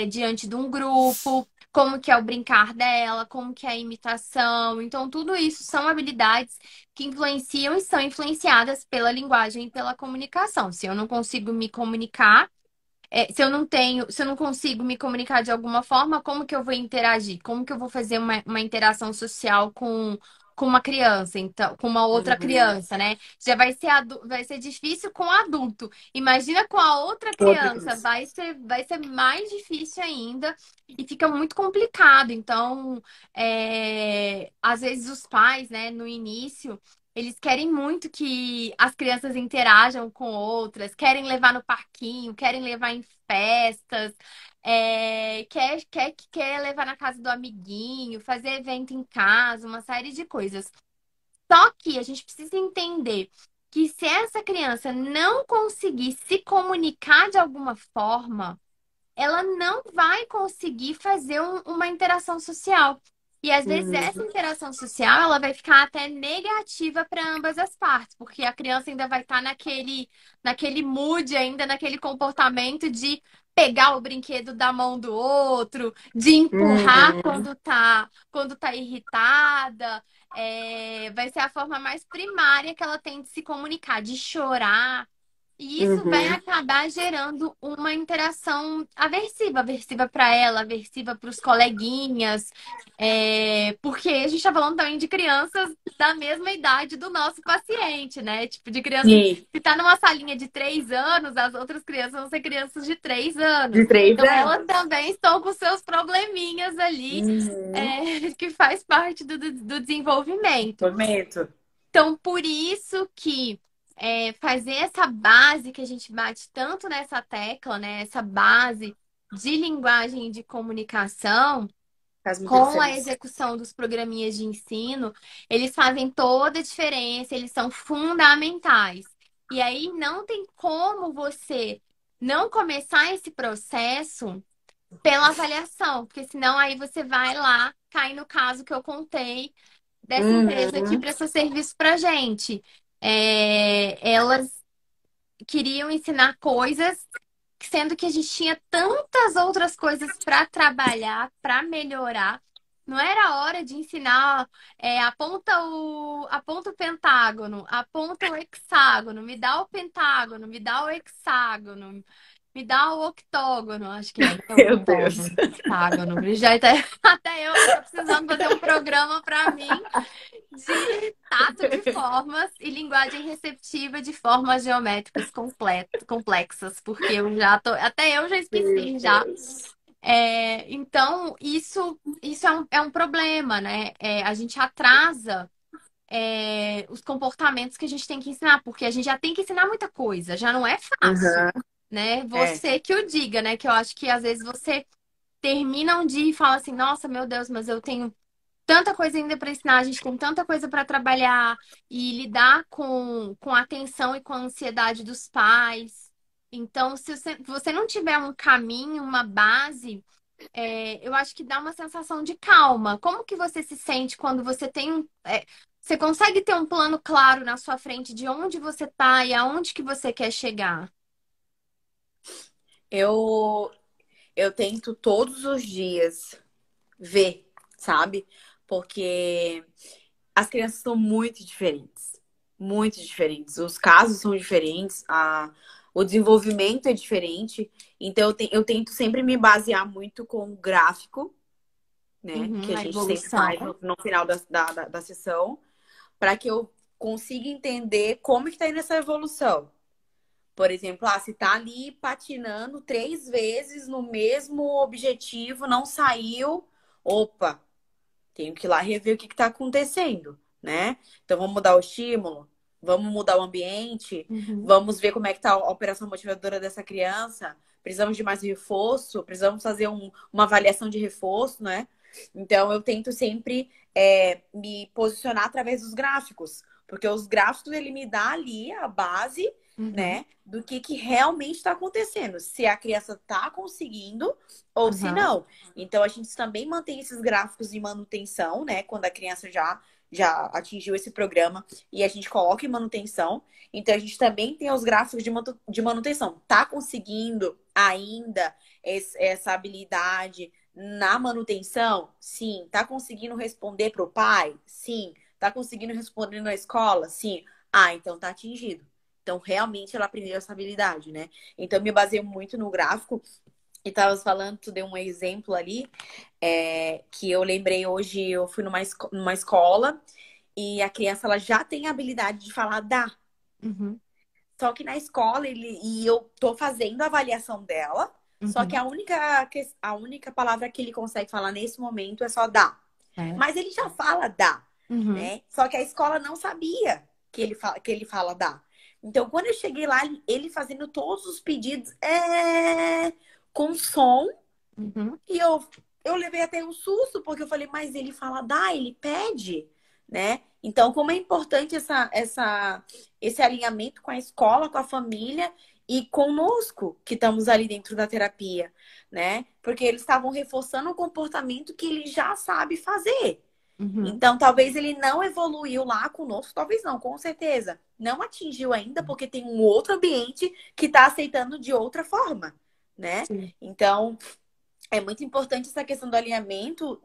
diante de um grupo, como que é o brincar dela, como que é a imitação. Então, tudo isso são habilidades que influenciam e são influenciadas pela linguagem e pela comunicação. Se eu não consigo me comunicar, se eu não consigo me comunicar de alguma forma, como que eu vou interagir? Como que eu vou fazer uma interação social com uma criança, então, com uma outra uhum. criança, né? Já vai ser difícil com adulto. Imagina com a outra Outra criança, criança. vai ser mais difícil ainda e fica muito complicado. Então, às vezes os pais, né, no início eles querem muito que as crianças interajam com outras, querem levar no parquinho, querem levar em festas, quer levar na casa do amiguinho, fazer evento em casa, uma série de coisas. Só que a gente precisa entender que se essa criança não conseguir se comunicar de alguma forma, ela não vai conseguir fazer uma interação social. E às vezes essa Uhum. interação social ela vai ficar até negativa para ambas as partes, porque a criança ainda vai estar naquele mood, ainda naquele comportamento de pegar o brinquedo da mão do outro, de empurrar Uhum. quando tá irritada. Vai ser a forma mais primária que ela tem de se comunicar, de chorar. E isso vai Uhum. acabar gerando uma interação aversiva, aversiva para ela, aversiva para os coleguinhas, porque a gente está falando também de crianças da mesma idade do nosso paciente, né? Tipo, de crianças. Sim, Se tá numa salinha de 3 anos, as outras crianças vão ser crianças de 3 anos. de três Então, elas anos. também estão com seus probleminhas ali, Uhum. que faz parte do desenvolvimento. Momento. Então, por isso que fazer essa base que a gente bate tanto nessa tecla, né? Essa base de linguagem e de comunicação, Faz muita com a diferença. execução dos programinhas de ensino, eles fazem toda a diferença, eles são fundamentais. E aí não tem como você não começar esse processo pela avaliação, porque senão aí você vai lá, cai no caso que eu contei dessa empresa que Uhum. presta serviço para gente. Elas queriam ensinar coisas, sendo que a gente tinha tantas outras coisas para trabalhar, para melhorar. Não era hora de ensinar, aponta o pentágono, aponta o hexágono, me dá o pentágono, me dá o hexágono. Me dá o octógono, acho que é, né? O Meu Deus. octógono, octágono. Já até eu tô precisando fazer um programa para mim de tato de formas e linguagem receptiva de formas geométricas complexas, porque até eu já Meu esqueci já. Deus. Então, isso é um problema, né? A gente atrasa os comportamentos que a gente tem que ensinar, porque a gente já tem que ensinar muita coisa, já não é fácil, Aham. né? É. Você que o diga, né? Que eu acho que às vezes você termina um dia e fala assim, nossa, meu Deus, mas eu tenho tanta coisa ainda para ensinar, a gente tem tanta coisa para trabalhar e lidar com a atenção e com a ansiedade dos pais. Então, se você não tiver um caminho, uma base, eu acho que dá uma sensação de calma. Como que você se sente quando você tem você consegue ter um plano claro na sua frente de onde você tá e aonde que você quer chegar? Eu, eu tento todos os dias ver, sabe? Porque as crianças são muito diferentes. Muito diferentes. Os casos são diferentes, o desenvolvimento é diferente. Então, eu tento sempre me basear muito com o gráfico, né? Que Uhum, a a gente sempre evolução. faz no final da sessão, para que eu consiga entender como que tá indo essa evolução. Por exemplo, se tá ali patinando 3 vezes no mesmo objetivo, não saiu, opa, tenho que ir lá rever o que está acontecendo, né? Então vamos mudar o estímulo, vamos mudar o ambiente, Uhum, vamos ver como é que tá a operação motivadora dessa criança. Precisamos de mais reforço, precisamos fazer uma avaliação de reforço, né? Então eu tento sempre me posicionar através dos gráficos, porque os gráficos ele me dá ali a base, uhum, né, do que realmente está acontecendo, se a criança está conseguindo ou se uhum, não. Então, a gente também mantém esses gráficos de manutenção, né? Quando a criança já atingiu esse programa e a gente coloca em manutenção. Então, a gente também tem os gráficos de manutenção. Tá conseguindo ainda essa habilidade na manutenção? Sim. Tá conseguindo responder para o pai? Sim. Tá conseguindo responder na escola? Sim. Então tá atingido. Então, realmente, ela aprendeu essa habilidade, né? Então, eu me baseio muito no gráfico. E estavas falando, tu deu um exemplo ali, que eu lembrei hoje, eu fui numa escola e a criança ela já tem a habilidade de falar dá. uhum, Só que na escola e eu tô fazendo a avaliação dela, só que uhum. a única palavra que ele consegue falar nesse momento é só dá. É. Mas ele já fala dá, Uhum, né? Só que a escola não sabia que ele fala dá. Então, quando eu cheguei lá, ele fazendo todos os pedidos com som uhum, e eu levei até um susto, porque eu falei, mas ele fala, dá, ele pede, né? Então, como é importante esse alinhamento com a escola, com a família e conosco, que estamos ali dentro da terapia, né? Porque eles estavam reforçando um comportamento que ele já sabe fazer. uhum. Então, talvez ele não evoluiu lá conosco, talvez não, com certeza. Não atingiu ainda, porque tem um outro ambiente que está aceitando de outra forma, né? Sim. Então, é muito importante essa questão do alinhamento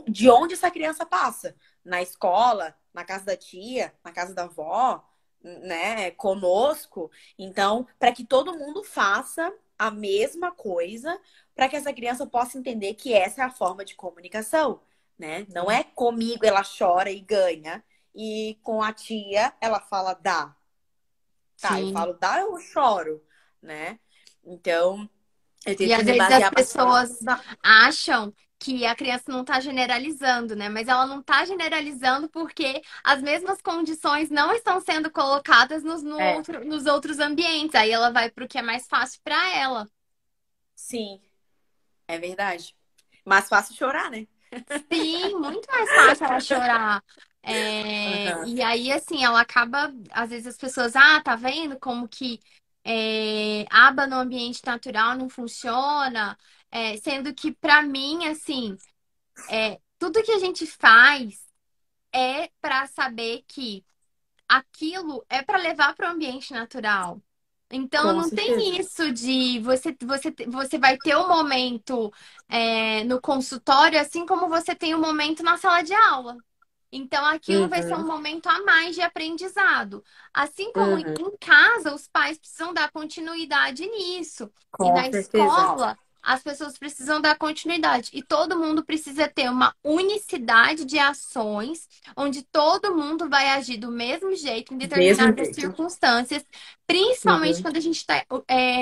de onde essa criança passa. Na escola, na casa da tia, na casa da avó, né? Conosco. Então, para que todo mundo faça a mesma coisa, para que essa criança possa entender que essa é a forma de comunicação, né? Não é comigo ela chora e ganha, e com a tia ela fala dá. Tá, eu Sim. falo dá, eu choro, né? Então, eu E tento às me vezes as basear bastante pessoas acham que a criança não está generalizando, né? Mas ela não está generalizando porque as mesmas condições não estão sendo colocadas É, nos outros ambientes. Aí ela vai para o que é mais fácil para ela. sim, é verdade. Mais fácil chorar, né? Sim, muito mais fácil ela chorar. Aham. E aí, assim, ela acaba, às vezes as pessoas, tá vendo como que aba no ambiente natural não funciona? Sendo que, pra mim, assim, tudo que a gente faz é para saber que aquilo é para levar para o ambiente natural. Então, Com não tem certeza. isso de você vai ter um momento no consultório, assim como você tem um momento na sala de aula. Então, aquilo vai ser um Uhum. momento a mais de aprendizado. Assim como em Uhum. casa, os pais precisam dar continuidade nisso. E Com na certeza. escola, as pessoas precisam dar continuidade. E todo mundo precisa ter uma unicidade de ações, onde todo mundo vai agir do mesmo jeito em Mesmo determinadas jeito. circunstâncias, principalmente Uhum. quando a gente está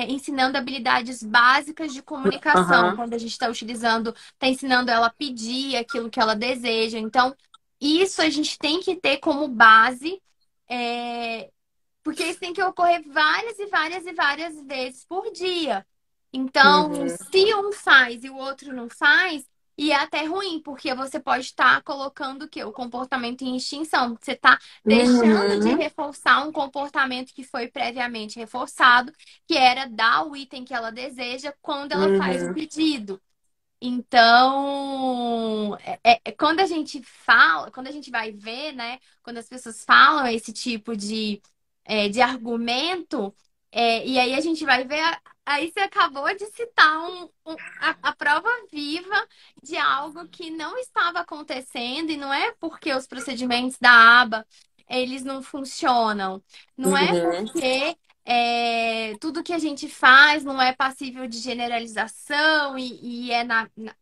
ensinando habilidades básicas de comunicação, Aham. quando a gente está utilizando, está ensinando ela a pedir aquilo que ela deseja. Então, isso a gente tem que ter como base, é, porque isso tem que ocorrer várias e várias e várias vezes por dia. Então, Uhum. se um faz e o outro não faz, e é até ruim, porque você pode estar colocando o quê? O comportamento em extinção. Você está deixando de Uhum. reforçar um comportamento que foi previamente reforçado, que era dar o item que ela deseja quando ela faz o Uhum. pedido. Então, quando a gente fala, quando a gente vai ver, né? Quando as pessoas falam esse tipo de argumento, e aí a gente vai ver, aí você acabou de citar a prova viva de algo que não estava acontecendo, e não é porque os procedimentos da aba eles não funcionam, não é Uhum. porque tudo que a gente faz não é passível de generalização e é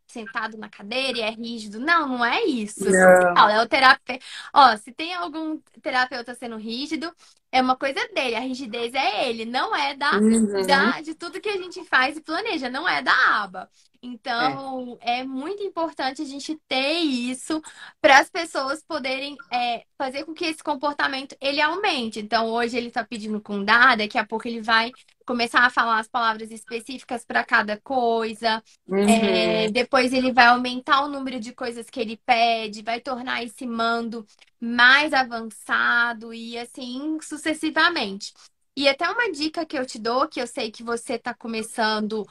sentado na cadeira e é rígido. Não, não é isso. Eu sempre Não. falo, é o terapeuta. Ó, se tem algum terapeuta sendo rígido, é uma coisa dele. A rigidez é ele, não é Uhum. de tudo que a gente faz e planeja, não é da aba. É. Então, é muito importante a gente ter isso para as pessoas poderem fazer com que esse comportamento ele aumente. Então, hoje ele está pedindo com dá, daqui a pouco ele vai começar a falar as palavras específicas para cada coisa. Uhum. Depois ele vai aumentar o número de coisas que ele pede, vai tornar esse mando mais avançado e assim sucessivamente. E até uma dica que eu te dou, que eu sei que você está começando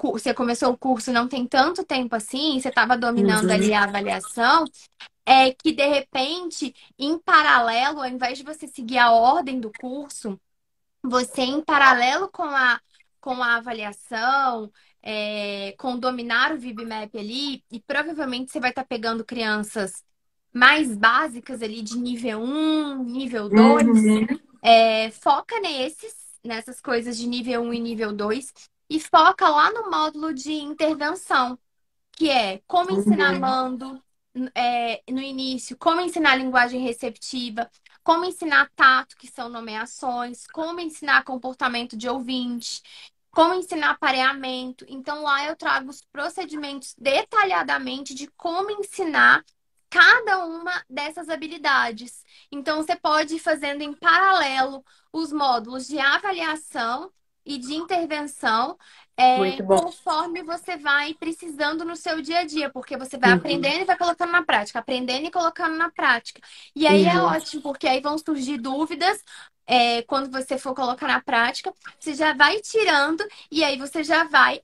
você começou o curso não tem tanto tempo assim, você estava dominando ali Uhum. a avaliação, é que de repente, em paralelo, ao invés de você seguir a ordem do curso, você em paralelo com a avaliação, com dominar o VibMap ali, e provavelmente você vai estar pegando crianças mais básicas ali de nível um nível dois, Uhum. foca nessas coisas de nível um e nível 2 e foca lá no módulo de intervenção, que é como ensinar Uhum. mando no início, como ensinar linguagem receptiva, como ensinar tato, que são nomeações, como ensinar comportamento de ouvinte, como ensinar pareamento. Então, lá eu trago os procedimentos detalhadamente de como ensinar cada uma dessas habilidades. Então, você pode ir fazendo em paralelo os módulos de avaliação e de intervenção, Muito bom. conforme você vai precisando no seu dia a dia, porque você vai Uhum. aprendendo e vai colocando na prática, aprendendo e colocando na prática. E aí é Uhum. ótimo, porque aí vão surgir dúvidas. Quando você for colocar na prática, você já vai tirando e aí você já vai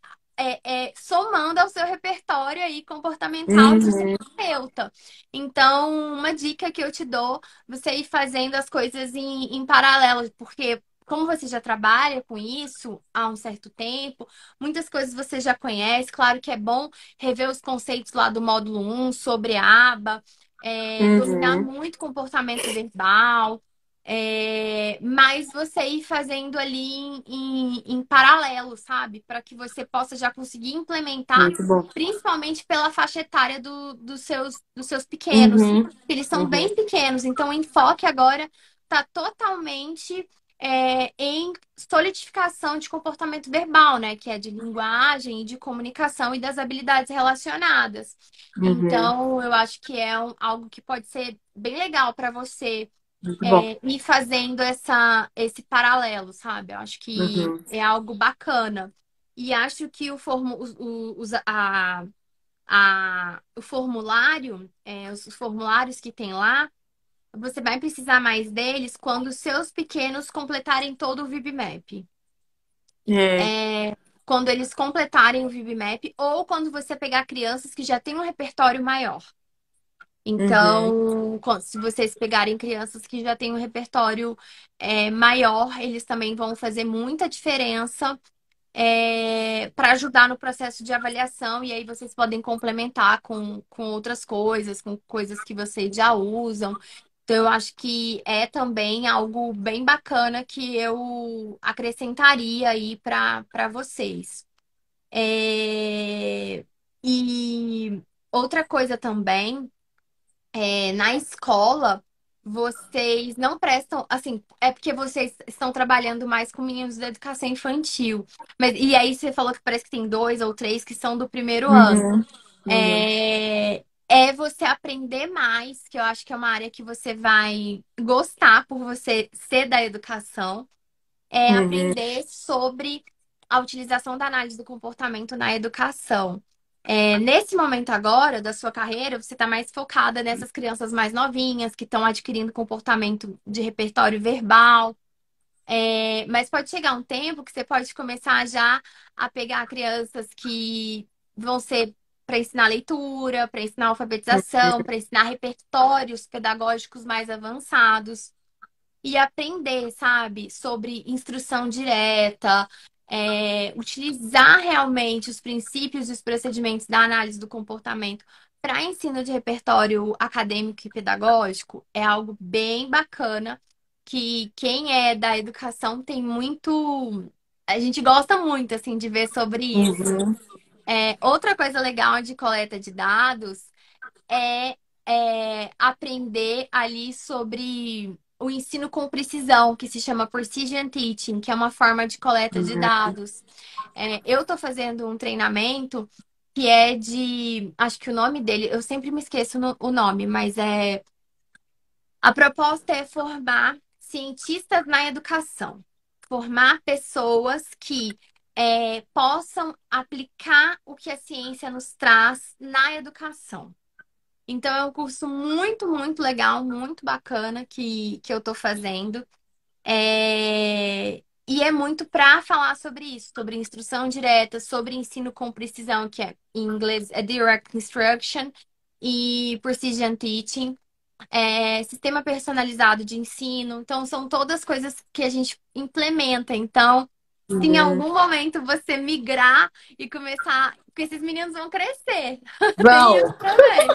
somando ao seu repertório aí comportamental de Uhum. terapeuta. Então, uma dica que eu te dou, você ir fazendo as coisas em paralelo, porque como você já trabalha com isso há um certo tempo, muitas coisas você já conhece. Claro que é bom rever os conceitos lá do módulo um sobre a aba, dominar Uhum. muito comportamento verbal, mas você ir fazendo ali em paralelo, sabe? Para que você possa já conseguir implementar, Muito bom. principalmente pela faixa etária dos seus pequenos. Uhum. Eles são Uhum. bem pequenos, então o enfoque agora está totalmente em solidificação de comportamento verbal, né? Que é de linguagem e de comunicação e das habilidades relacionadas. Uhum. Então, eu acho que é algo que pode ser bem legal para você Muito bom. ir fazendo esse paralelo, sabe? Eu acho que Uhum. é algo bacana. E acho que o formulário, os formulários que tem lá, você vai precisar mais deles quando os seus pequenos completarem todo o VibMap. É. Quando eles completarem o VibMap ou quando você pegar crianças que já têm um repertório maior. Uhum. Então, se vocês pegarem crianças que já têm um repertório maior, eles também vão fazer muita diferença para ajudar no processo de avaliação, e aí vocês podem complementar com outras coisas, com coisas que vocês já usam. Então, eu acho que é também algo bem bacana que eu acrescentaria aí para vocês. E outra coisa também, na escola, vocês não prestam, assim, é porque vocês estão trabalhando mais com meninos da educação infantil. Mas, e aí você falou que parece que tem dois ou três que são do primeiro ano. Uhum. Uhum. É você aprender mais, que eu acho que é uma área que você vai gostar por você ser da educação, Uhum. aprender sobre a utilização da análise do comportamento na educação. Nesse momento agora da sua carreira, você está mais focada nessas crianças mais novinhas que estão adquirindo comportamento de repertório verbal. Mas pode chegar um tempo que você pode começar já a pegar crianças que vão ser para ensinar leitura, para ensinar alfabetização, para ensinar repertórios pedagógicos mais avançados e aprender, sabe, sobre instrução direta, utilizar realmente os princípios e os procedimentos da análise do comportamento para ensino de repertório acadêmico e pedagógico é algo bem bacana que quem é da educação tem muito. A gente gosta muito, assim, de ver sobre isso. Uhum. Outra coisa legal de coleta de dados é, aprender ali sobre o ensino com precisão, que se chama Precision Teaching, que é uma forma de coleta de Uhum. dados. Eu estou fazendo um treinamento que é de, acho que o nome dele, eu sempre me esqueço o nome, mas a proposta é formar cientistas na educação, formar pessoas que possam aplicar o que a ciência nos traz na educação. Então, é um curso muito, muito legal, muito bacana que eu tô fazendo. E é muito para falar sobre isso, sobre instrução direta, sobre ensino com precisão, que é em inglês é Direct Instruction, e Precision Teaching, sistema personalizado de ensino. Então, são todas coisas que a gente implementa. Então, se em Uhum. algum momento você migrar e começar, porque esses meninos vão crescer, tem isso Bom. também.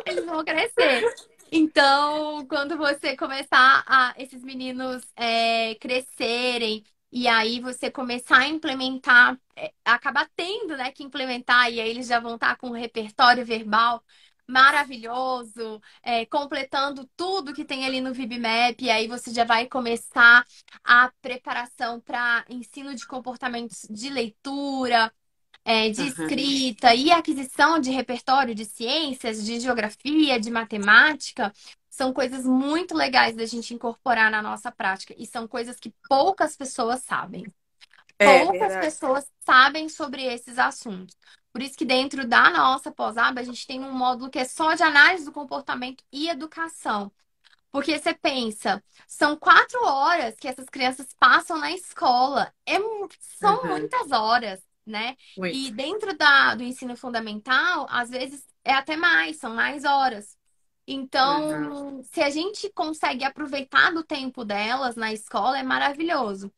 Eles vão crescer. Então, quando você começar a esses meninos crescerem e aí você começar a implementar, acabar tendo, né, que implementar e aí eles já vão estar com um repertório verbal maravilhoso, completando tudo que tem ali no VibMap, e aí você já vai começar a preparação para ensino de comportamentos de leitura, de Uhum. escrita e aquisição de repertório de ciências, de geografia, de matemática, são coisas muito legais da gente incorporar na nossa prática e são coisas que poucas pessoas sabem. É Poucas verdade. pessoas sabem sobre esses assuntos. Por isso que dentro da nossa pós-aba, a gente tem um módulo que é só de análise do comportamento e educação. Porque você pensa, são 4 horas que essas crianças passam na escola. São Uhum. muitas horas, né? E Muito. dentro do ensino fundamental, às vezes é até mais, são mais horas. Uhum. Então, se a gente consegue aproveitar do tempo delas na escola, é maravilhoso.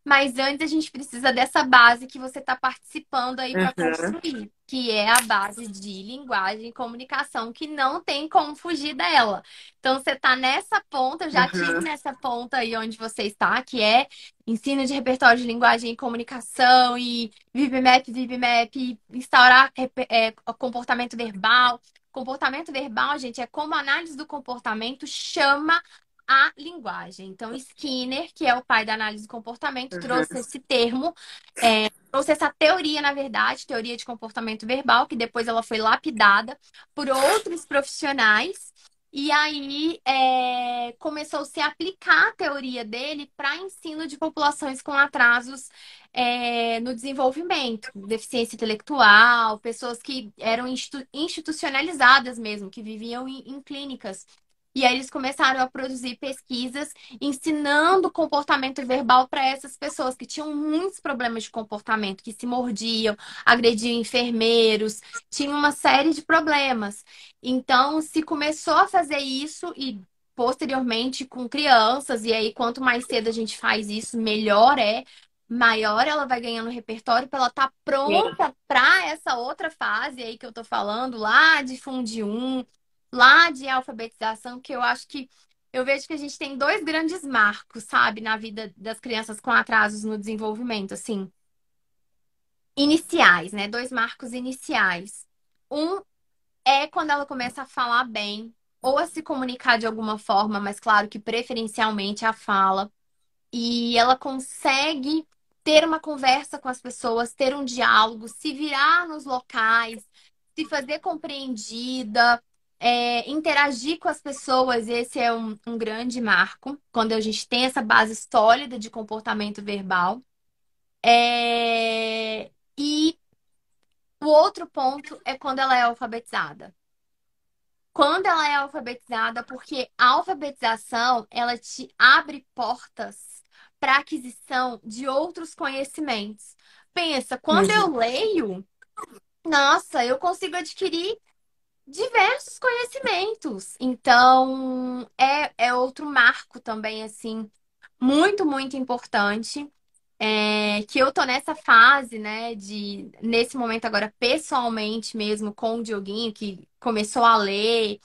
Mas antes a gente precisa dessa base que você está participando aí para Uhum. construir, que é a base de linguagem e comunicação, que não tem como fugir dela. Então, você está nessa ponta, eu já tive Uhum. nessa ponta aí onde você está, que é ensino de repertório de linguagem e comunicação, e VibMap, instaurar comportamento verbal. Comportamento verbal, gente, é como a análise do comportamento chama a linguagem. Então, Skinner, que é o pai da análise do comportamento, Uhum. trouxe esse termo, trouxe essa teoria, na verdade, teoria de comportamento verbal, que depois ela foi lapidada por outros profissionais. E aí começou-se a aplicar a teoria dele para ensino de populações com atrasos no desenvolvimento, deficiência intelectual, pessoas que eram institucionalizadas mesmo, que viviam em clínicas. E aí eles começaram a produzir pesquisas ensinando comportamento verbal para essas pessoas que tinham muitos problemas de comportamento, que se mordiam, agrediam enfermeiros, tinham uma série de problemas. Então, se começou a fazer isso e posteriormente com crianças, e aí quanto mais cedo a gente faz isso, melhor é, maior ela vai ganhando repertório para ela estar Sim. pronta para essa outra fase aí que eu tô falando, lá de Fundi 1, lá de alfabetização, que eu acho que eu vejo que a gente tem dois grandes marcos, sabe, na vida das crianças com atrasos no desenvolvimento, assim, iniciais, né? Dois marcos iniciais. Um é quando ela começa a falar bem ou a se comunicar de alguma forma, mas claro que preferencialmente a fala e ela consegue ter uma conversa com as pessoas, ter um diálogo, se virar nos locais, se fazer compreendida, interagir com as pessoas. Esse é um grande marco, quando a gente tem essa base sólida de comportamento verbal. E o outro ponto é quando ela é alfabetizada. Quando ela é alfabetizada, porque a alfabetização, ela te abre portas para aquisição de outros conhecimentos. Pensa, quando Uhum. eu leio, nossa, eu consigo adquirir diversos conhecimentos. Então, é outro marco também, assim, muito, muito importante. Que eu tô nessa fase, né, nesse momento agora, pessoalmente mesmo, com o Dioguinho, que começou a ler.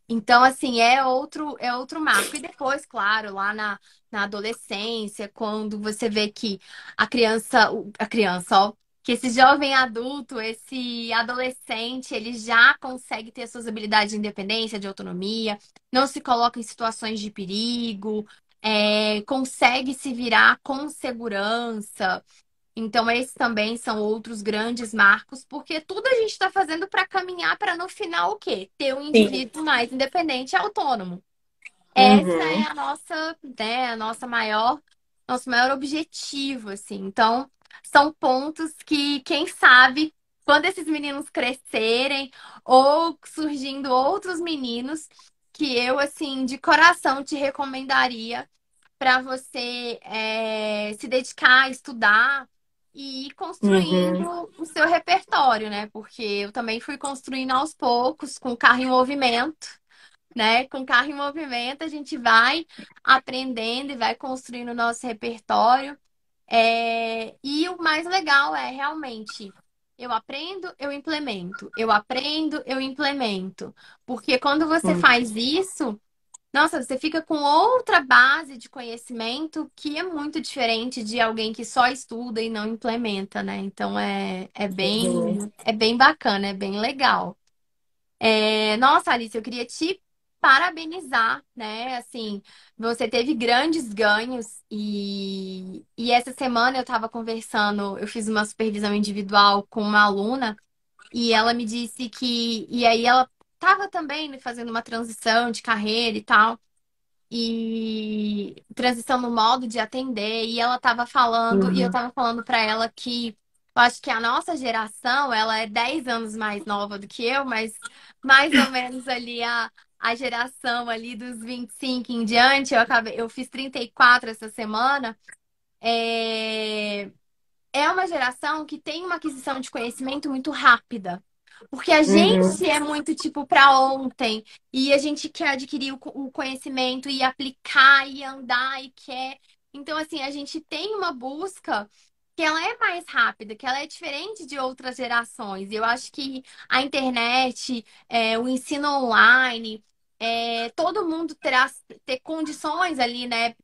Então, assim, é outro marco. E depois, claro, lá na adolescência, quando você vê que a criança, ó, que esse jovem adulto, esse adolescente, ele já consegue ter suas habilidades de independência, de autonomia, não se coloca em situações de perigo, consegue se virar com segurança. Então, esses também são outros grandes marcos, porque tudo a gente está fazendo para caminhar para no final o quê? Ter um Sim. indivíduo mais independente e autônomo. Essa é Uhum. a nossa, né, nosso maior objetivo, assim. Então, são pontos que, quem sabe, quando esses meninos crescerem ou surgindo outros meninos, que eu, assim, de coração te recomendaria para você se dedicar a estudar e ir Uhum. construindo o seu repertório, né? Porque eu também fui construindo aos poucos, com o carro em movimento, né? Com o carro em movimento, a gente vai aprendendo e vai construindo o nosso repertório. E o mais legal é realmente. Eu aprendo, eu implemento. Eu aprendo, eu implemento. Porque quando você Uhum. faz isso, nossa, você fica com outra base de conhecimento que é muito diferente de alguém que só estuda e não implementa, né? Então Uhum. é bem bacana, é bem legal. Nossa, Alice, eu queria te parabenizar, né? Assim, você teve grandes ganhos e essa semana eu estava conversando, eu fiz uma supervisão individual com uma aluna e ela me disse e aí ela estava também, né, fazendo uma transição de carreira e tal e transição no modo de atender, e ela estava falando, e eu Uhum. estava falando para ela que eu acho que a nossa geração, ela é 10 anos mais nova do que eu, mas mais ou menos ali a geração ali dos 25 em diante, eu fiz 34 essa semana, é, é uma geração que tem uma aquisição de conhecimento muito rápida. Porque a Uhum. gente é muito tipo para ontem e a gente quer adquirir o conhecimento e aplicar e andar e quer. Então, assim, a gente tem uma busca que ela é mais rápida, que ela é diferente de outras gerações. E eu acho que a internet, o ensino online, todo mundo terá ter condições ali, né?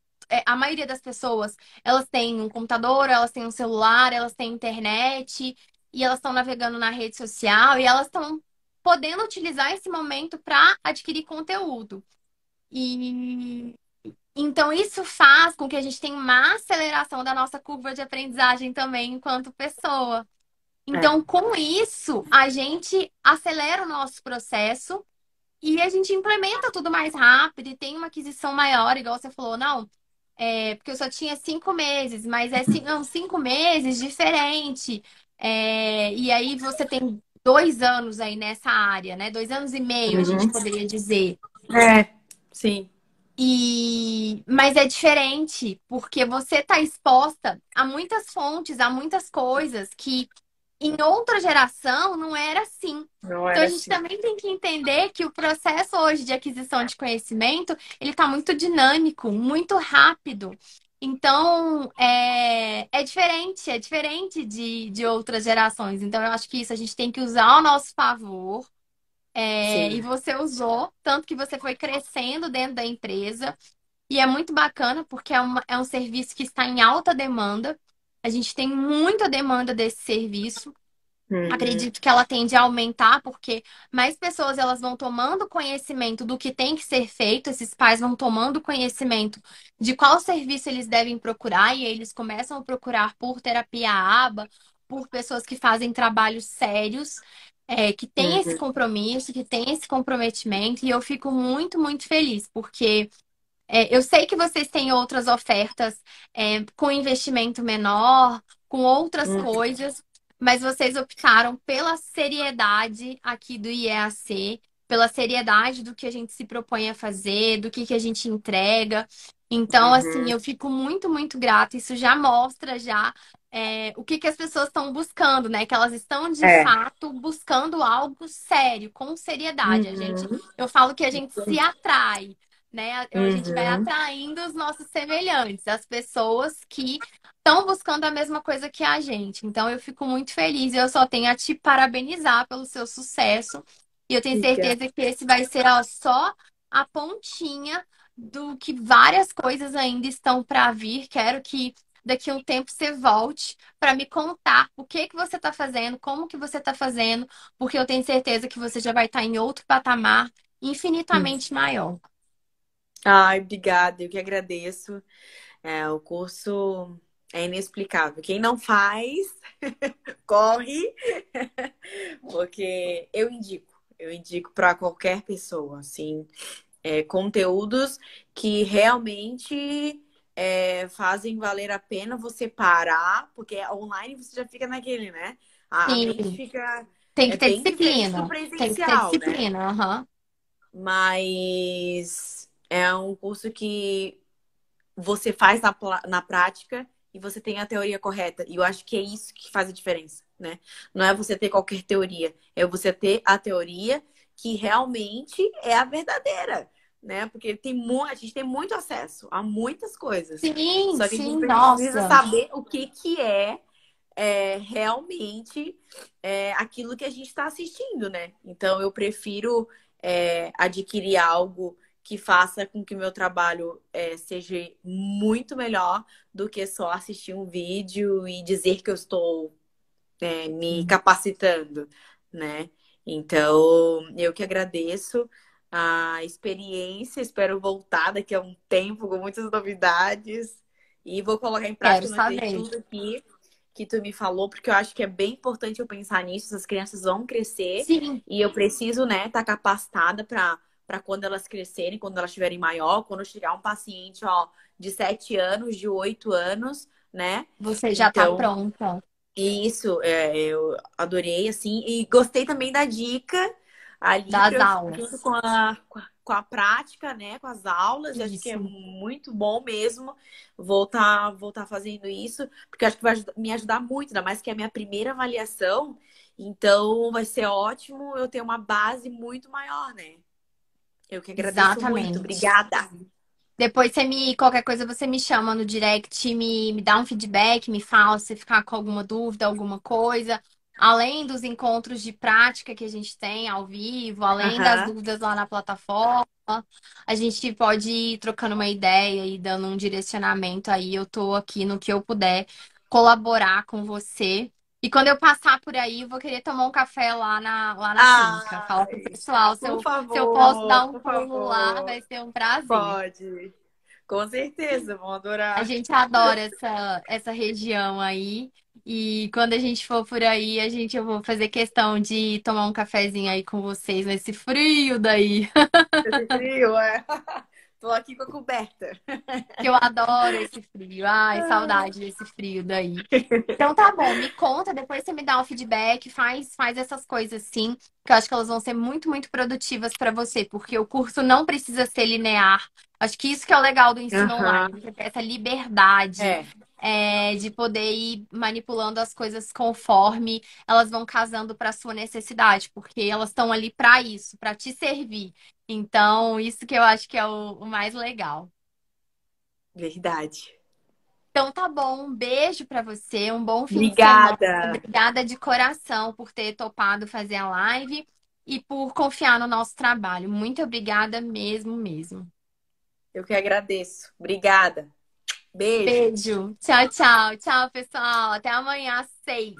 A maioria das pessoas elas têm um computador, elas têm um celular, elas têm internet e elas estão navegando na rede social e elas estão podendo utilizar esse momento para adquirir conteúdo. E então isso faz com que a gente tenha uma aceleração da nossa curva de aprendizagem também enquanto pessoa. É. Então, com isso, a gente acelera o nosso processo e a gente implementa tudo mais rápido e tem uma aquisição maior, igual você falou, não. Porque eu só tinha 5 meses, mas não, 5 meses diferente. E aí você tem 2 anos aí nessa área, né? 2 anos e meio, a gente Uhum. poderia dizer. É. Sim. Mas é diferente, porque você está exposta a muitas fontes, a muitas coisas que em outra geração não era assim. Não Então era a gente assim. também tem que entender que o processo hoje de aquisição de conhecimento, ele está muito dinâmico, muito rápido. Então, é diferente de outras gerações. Então, eu acho que isso a gente tem que usar ao nosso favor. E Sim. você usou, tanto que você foi crescendo dentro da empresa. E é muito bacana porque é um serviço que está em alta demanda. A gente tem muita demanda desse serviço. Uhum, Acredito que ela tende a aumentar porque mais pessoas elas vão tomando conhecimento do que tem que ser feito, esses pais vão tomando conhecimento de qual serviço eles devem procurar e aí eles começam a procurar por terapia ABA, por pessoas que fazem trabalhos sérios, que têm esse uhum, compromisso, que têm esse comprometimento e eu fico muito, muito feliz porque eu sei que vocês têm outras ofertas, com investimento menor, com outras uhum, coisas, mas vocês optaram pela seriedade aqui do IEAC, pela seriedade do que a gente se propõe a fazer, do que a gente entrega. Então, assim, uhum. eu fico muito, muito grata. Isso já mostra o que as pessoas estão buscando, né? Que elas estão de É. fato buscando algo sério, com seriedade. Uhum, Eu falo que a gente se atrai, né? A gente vai uhum. atraindo os nossos semelhantes, as pessoas que estão buscando a mesma coisa que a gente. Então, eu fico muito feliz. Eu só tenho a te parabenizar pelo seu sucesso. E eu tenho Obrigada. certeza que esse vai ser ó, só a pontinha do que várias coisas ainda estão para vir. Quero que daqui a um tempo você volte para me contar o que que você está fazendo, como que você está fazendo, porque eu tenho certeza que você já vai estar em outro patamar infinitamente maior. Ai, obrigada, eu que agradeço. O curso é inexplicável. Quem não faz, corre, porque eu indico para qualquer pessoa, assim, conteúdos que realmente fazem valer a pena você parar, porque online você já fica naquele, né? A mente Sim, fica tem que ter bem diferente do disciplina. Tem que ter presencial, né? disciplina, aham. Mas é um curso que você faz na prática e você tem a teoria correta. E eu acho que é isso que faz a diferença, né? Não é você ter qualquer teoria, é você ter a teoria que realmente é a verdadeira, né? Porque a gente tem muito acesso a muitas coisas. Sim, Só que a gente sim, precisa nossa. saber o que que realmente aquilo que a gente está assistindo, né? Então eu prefiro adquirir algo que faça com que o meu trabalho seja muito melhor do que só assistir um vídeo e dizer que eu estou me capacitando, né? Então, eu que agradeço a experiência, espero voltar daqui a um tempo com muitas novidades e vou colocar em Quero prática, anotei saber. tudo aqui que tu me falou, porque eu acho que é bem importante eu pensar nisso, as crianças vão crescer Sim, e eu preciso, né, estar capacitada para quando elas crescerem, quando elas estiverem maior, quando chegar um paciente, ó, de 7 anos, de 8 anos, né? você já tá Então, pronta isso, eu adorei, assim, e gostei também da dica ali, das junto aulas. com a prática, né, com as aulas, eu acho que é Isso. muito bom mesmo voltar fazendo isso, porque eu acho que vai me ajudar muito, ainda mais que é a minha primeira avaliação, então vai ser ótimo eu ter uma base muito maior, né? Eu que agradeço muito, Exatamente. obrigada. Depois qualquer coisa você me chama no direct, me dá um feedback, me fala se ficar com alguma dúvida, alguma coisa. Além dos encontros de prática que a gente tem ao vivo, além das Aham. dúvidas lá na plataforma, a gente pode ir trocando uma ideia e dando um direcionamento aí. Eu tô aqui no que eu puder colaborar com você. E quando eu passar por aí, eu vou querer tomar um café lá na clínica. Fala pro Ai, pessoal, se eu posso dar um por pulo lá, favor, vai ser um prazer. pode. Com certeza, vão A adorar. gente adora essa região aí. E quando a gente for por aí, eu vou fazer questão de tomar um cafezinho aí com vocês nesse frio daí. Esse frio, é. Tô aqui com a coberta. Que eu adoro esse frio. Ai, saudade desse frio daí. Então tá bom, me conta, depois você me dá um feedback, faz essas coisas sim, que eu acho que elas vão ser muito, muito produtivas para você, porque o curso não precisa ser linear. Acho que isso que é o legal do ensino online, Aham. você ter essa liberdade É, de poder ir manipulando as coisas conforme elas vão casando para sua necessidade, porque elas estão ali para isso, para te servir. Então, isso que eu acho que é o mais legal. verdade. Então tá bom, um beijo pra você, um bom fim de semana. Obrigada. Obrigada de coração por ter topado fazer a live e por confiar no nosso trabalho. Muito obrigada mesmo, mesmo. Eu que agradeço. Obrigada. Beijo. Beijo. Tchau, tchau. Tchau, pessoal. Até amanhã às 6.